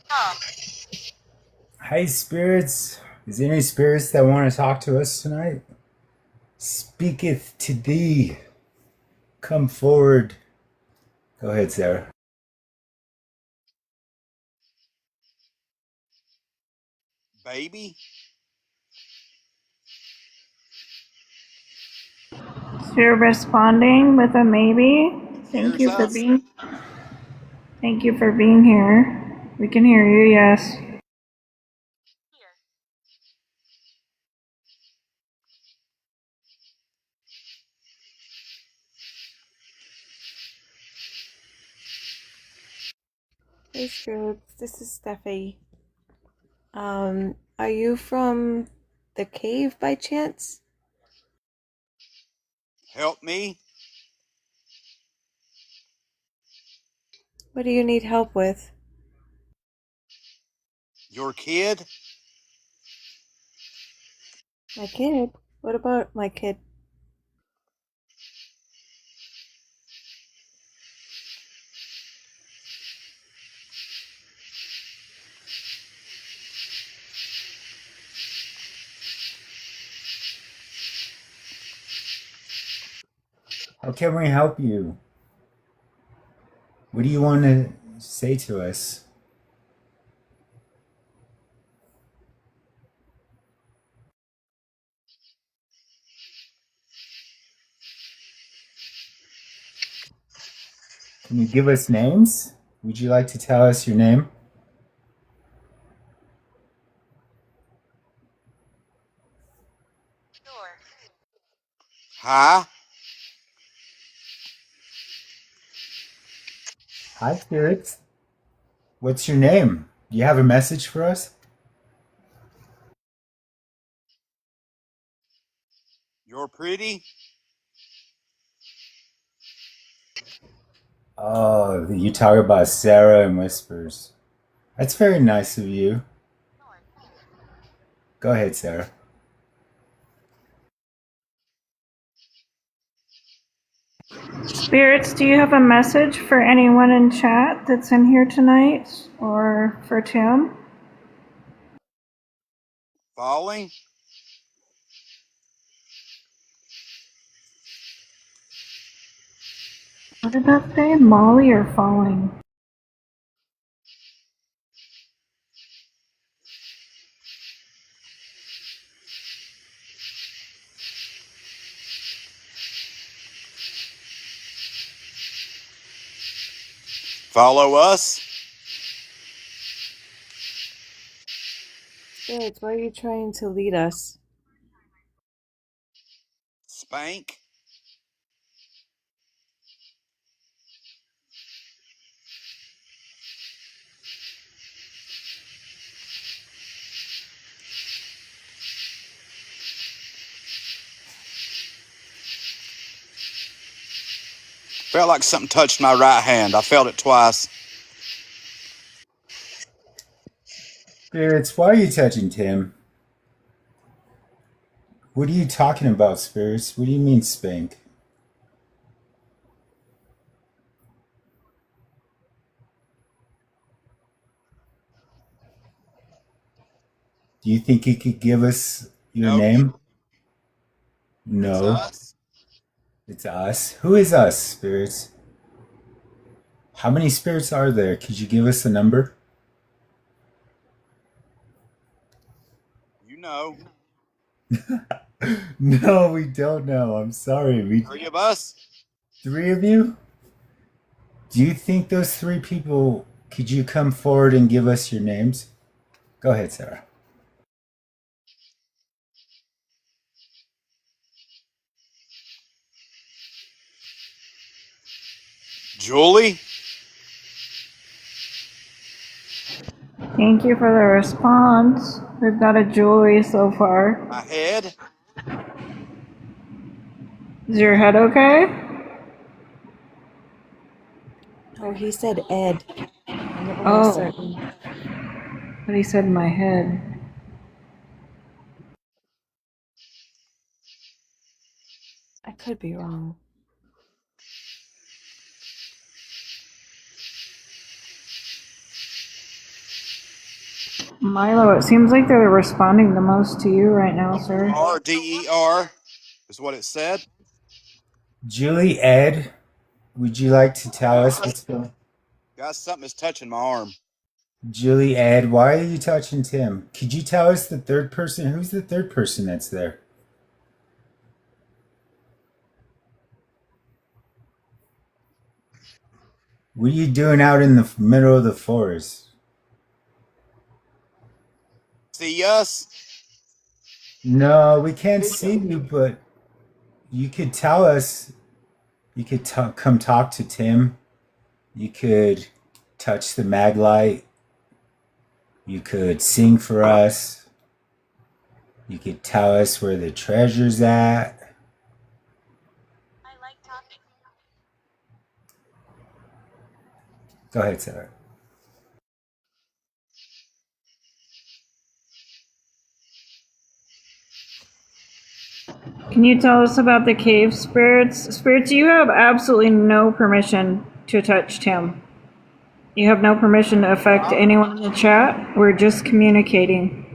Tom. Hi, spirits. Is there any spirits that want to talk to us tonight? Speaketh to thee. Come forward. Go ahead, Sarah. Baby? So you're responding with a maybe. Thank Here's you for us. being. Thank you for being here. We can hear you. Yes. Here. Hey Spirits, this is Steffi. Are you from the cave by chance? Help me? What do you need help with? Your kid? My kid? What about my kid? How can we help you? What do you want to say to us? Can you give us names? Would you like to tell us your name? Sure. Hi? Hi, Spirits. What's your name? Do you have a message for us? You're pretty? Oh, you talk about Sarah and Whispers. That's very nice of you. Go ahead, Sarah. Spirits, do you have a message for anyone in chat that's in here tonight or for Tim? Falling? What did that say? Molly or falling? Follow us? Spirits, where are you trying to lead us? Spank? Felt like something touched my right hand. I felt it twice. Spirits, why are you touching Tim? What are you talking about, Spirits? What do you mean, spank? Do you think you could give us your No, you. name? It's No, us. it's us. Who is us, Spirits? How many spirits are there? Could you give us a number? You know. No, we don't know. I'm sorry. We 3 of us? three of you? Do you think those three people could you come forward and give us your names? Go ahead, Sarah. Julie? Thank you for the response. We've got a Julie so far. My head? Is your head okay? Oh, he said Ed. I'm almost Oh, certain. but he said my head. I could be wrong. Milo, it seems like they're responding the most to you right now, sir. RDER is what it said. Julie, Ed, would you like to tell us what's going on? Guys, something is touching my arm. Julie, Ed, why are you touching Tim? Could you tell us the third person? Who's the third person that's there? What are you doing out in the middle of the forest? See us? No, we can't see you, but you could tell us. You could come talk to Tim. You could touch the mag light. You could sing for us. You could tell us where the treasure's at. I like talking. Go ahead, Sarah. Can you tell us about the cave spirits? Spirits, you have absolutely no permission to touch Tim. You have no permission to affect anyone in the chat. We're just communicating.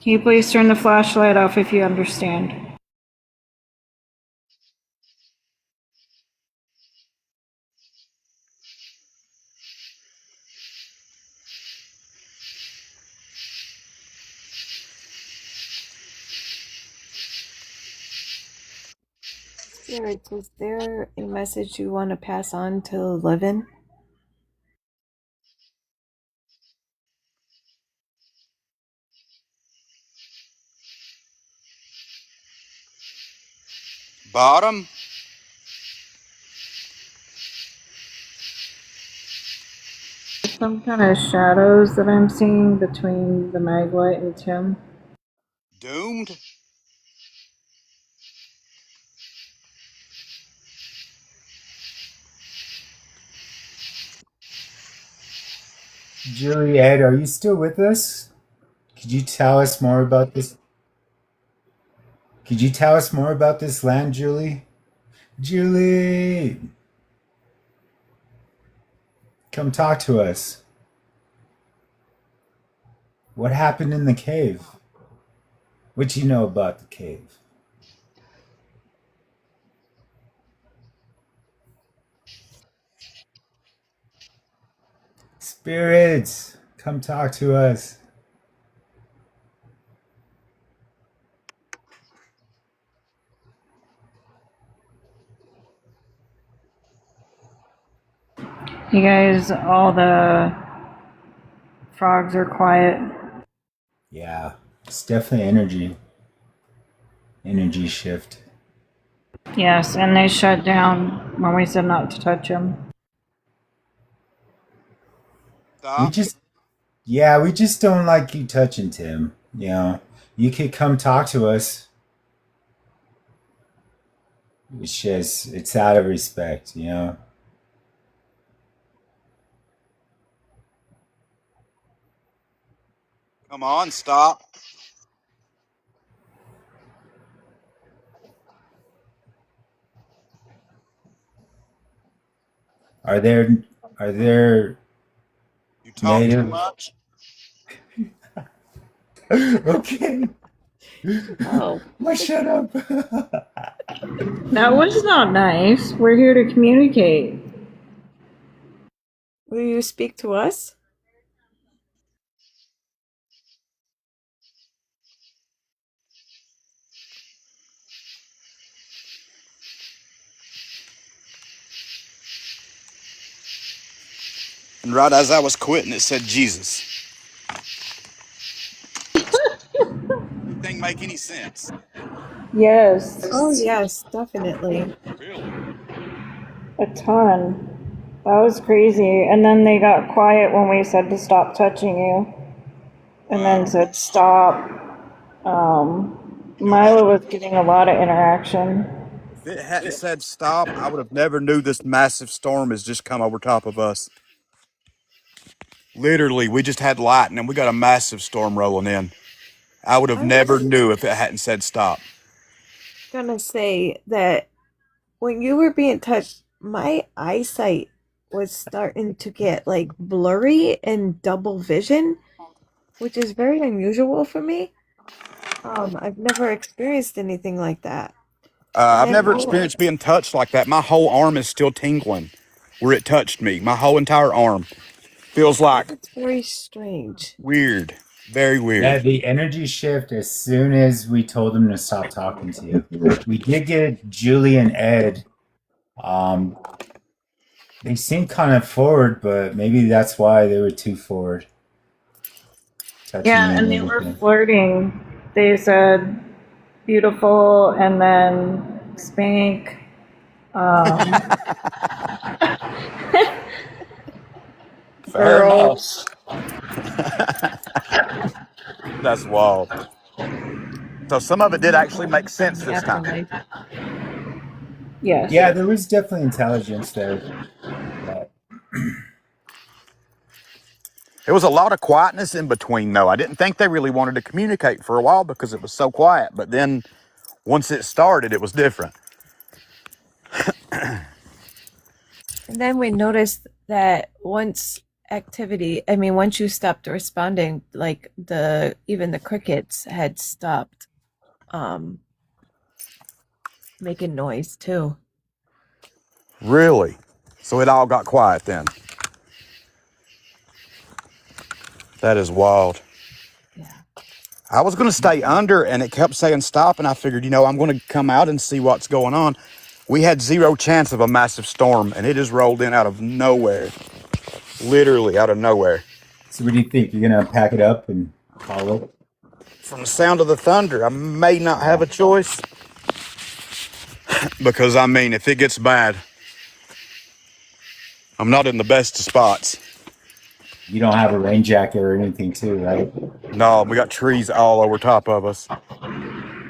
Can you please turn the flashlight off if you understand? Spirits, is there a message you want to pass on to Levin? Bottom? Some kind of shadows that I'm seeing between the Maglite and Tim. Doomed? Julie, Ed, are you still with us? Could you tell us more about this? Could you tell us more about this land, Julie? Julie, come talk to us. What happened in the cave? What you know about the cave? Spirits, come talk to us. You guys, all the frogs are quiet. Yeah, it's definitely energy shift. Yes, and they shut down when we said not to touch them. We Stop. just, yeah, we just don't like you touching Tim. You know, you could come talk to us. It's just, it's out of respect, you know. Come on, stop. Are there, are there You talk too native? much. Okay, Oh, well, shut up. That was not nice. We're here to communicate. will you speak to us? And right as I was quitting, it said Jesus. Anything make any sense? Yes, Oh, yes, definitely. Really? a ton. That was crazy. And then they got quiet when we said to stop touching you. And then Wow. said stop. You know, if Mila was getting a lot of interaction. it hadn't said stop, I would have never knew this massive storm has just come over top of us. Literally, we just had lightning and we got a massive storm rolling in. I would have I never was knew if it hadn't said stop. gonna say that when you were being touched, my eyesight was starting to get like blurry and double vision, which is very unusual for me. I've never experienced anything like that. And I've then never experienced being touched like that. My whole arm is still tingling where it touched me. My whole entire arm feels like it's very strange. weird, very Yeah, weird. the energy shift as soon as we told them to stop talking to you. We did get Julie and Ed. Um, they seemed kind of forward, but maybe that's why they were too forward, touching you Yeah, and and they were everything. flirting. They said beautiful and then spank. Um, Fair enough. girls. That's wild. So some of it did actually make From sense the this time. afterlife. Yes. Yeah, there was definitely intelligence there. But There was a lot of quietness in between, though. I didn't think they really wanted to communicate for a while because it was so quiet. But then once it started, it was different. And then we noticed that once you stopped responding, like even the crickets had stopped um making noise too. Really? So it all got quiet then. That is wild. Yeah. I was going to stay under and it kept saying stop. And I figured, I'm going to come out and see what's going on. We had zero chance of a massive storm and it just rolled in out of nowhere. Literally out of nowhere. so, what do you think? You're gonna pack it up and call it? From the sound of the thunder, I may not have a choice. Because, if it gets bad, I'm not in the best of spots. You don't have a rain jacket or anything, too, right? No, we got trees all over top of us.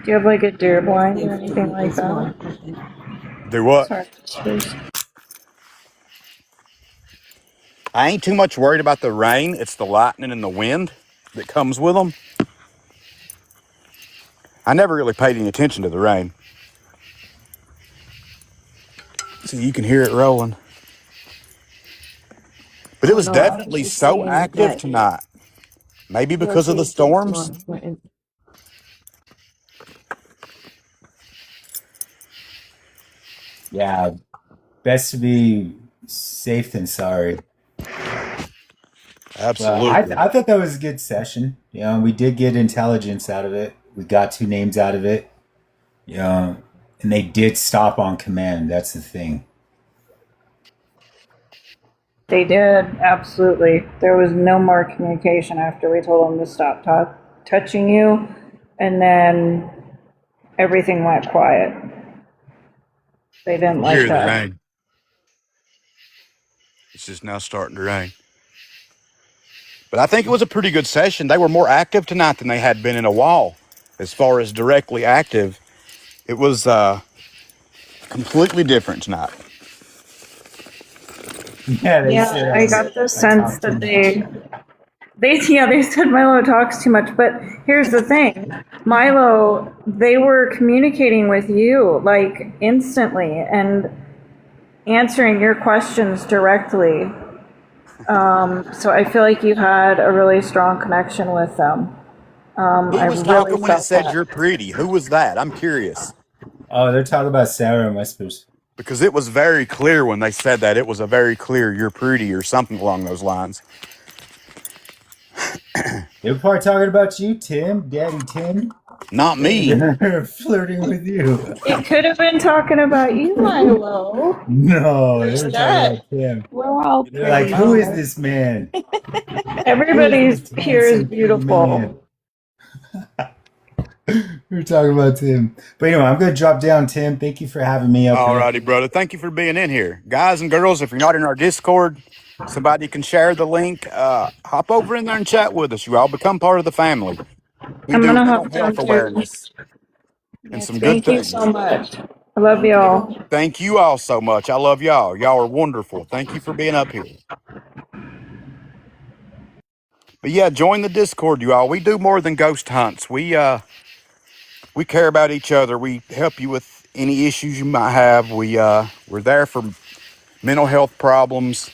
Do you have like a deer blind or anything like that? Do what? Sorry. Excuse. I ain't too much worried about the rain. It's the lightning and the wind that comes with them. I never really paid any attention to the rain. See, you can hear it rolling. But it was definitely so active tonight. Maybe because of the storms. Yeah, best to be safe than sorry. Well, Absolutely. I thought that was a good session. We did get intelligence out of it. We got 2 names out of it. And they did stop on command. That's the thing. They did, absolutely. There was no more communication after we told them to stop touching you, and then everything went quiet. They didn't like Hear the that. rain. It's just now starting to rain. But I think it was a pretty good session. They were more active tonight than they had been in a while. As far as directly active, it was completely different tonight. Yeah, Yeah, I got the sense that they said Milo talks too much, but here's the thing. Milo, they were communicating with you like instantly and answering your questions directly. So I feel like you had a really strong connection with them. Who I was really talking when it felt said that. you're pretty? Who was that? I'm curious. Oh, they're talking about Sarah and Whispers. Because it was very clear when they said that. It was a very clear you're pretty or something along those lines. They were probably talking about you, Tim, Daddy Tim. Not me. They're flirting with you. It could have been talking about you, Milo. No, they were talking about Tim. We're all They're like, pretty. who is this man? Everybody's here is Handsome, pretty beautiful. man. We were talking about Tim. But anyway, I'm going to drop down, Tim. Thank you for having me up here. Alrighty, brother. Thank you for being in here. Guys and girls, if you're not in our Discord, somebody can share the link. Hop over in there and chat with us. You all become part of the family. We I'm do gonna mental hop down health too. awareness and some good Thank you things. so much. I love y'all. Thank you all so much. I love y'all. Y'all are wonderful. Thank you for being up here. But yeah, join the Discord, you all. We do more than ghost hunts. We care about each other. We help you with any issues you might have. We're there for mental health problems.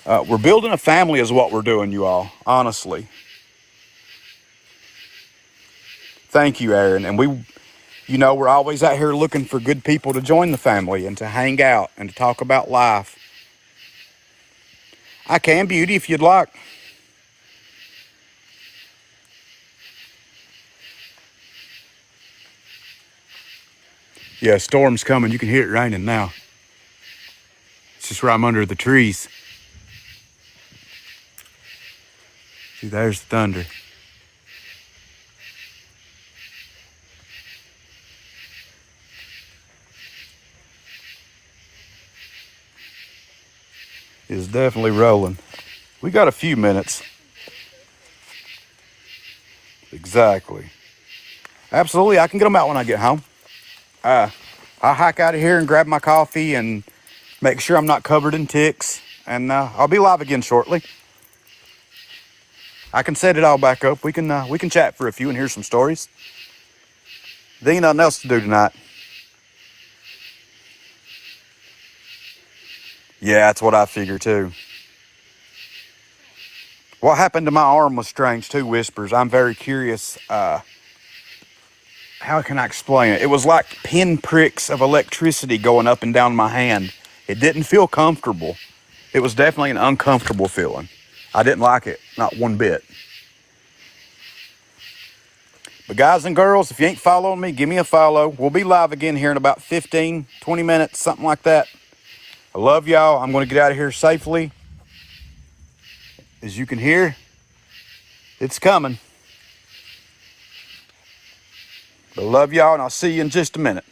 We're building a family is what we're doing, you all. Honestly. Thank you, Aaron. And we're always out here looking for good people to join the family and to hang out and to talk about life. I can, Beauty, if you'd like. Yeah, storm's coming. You can hear it raining now. It's just right under the trees. See, there's the thunder. is definitely rolling. We got a few minutes. Exactly. Absolutely, I can get them out when I get home. I'll hike out of here and grab my coffee and make sure I'm not covered in ticks. And I'll be live again shortly. I can set it all back up. We can chat for a few and hear some stories. There ain't nothing else to do tonight. Yeah, that's what I figure too. What happened to my arm was strange too, Whispers. I'm very curious. How can I explain it? It was like pinpricks of electricity going up and down my hand. It didn't feel comfortable. It was definitely an uncomfortable feeling. I didn't like it, not one bit. But guys and girls, if you ain't following me, give me a follow. We'll be live again here in about 15, 20 minutes, something like that. I love y'all. I'm going to get out of here safely. As you can hear, it's coming. I love y'all, and I'll see you in just a minute.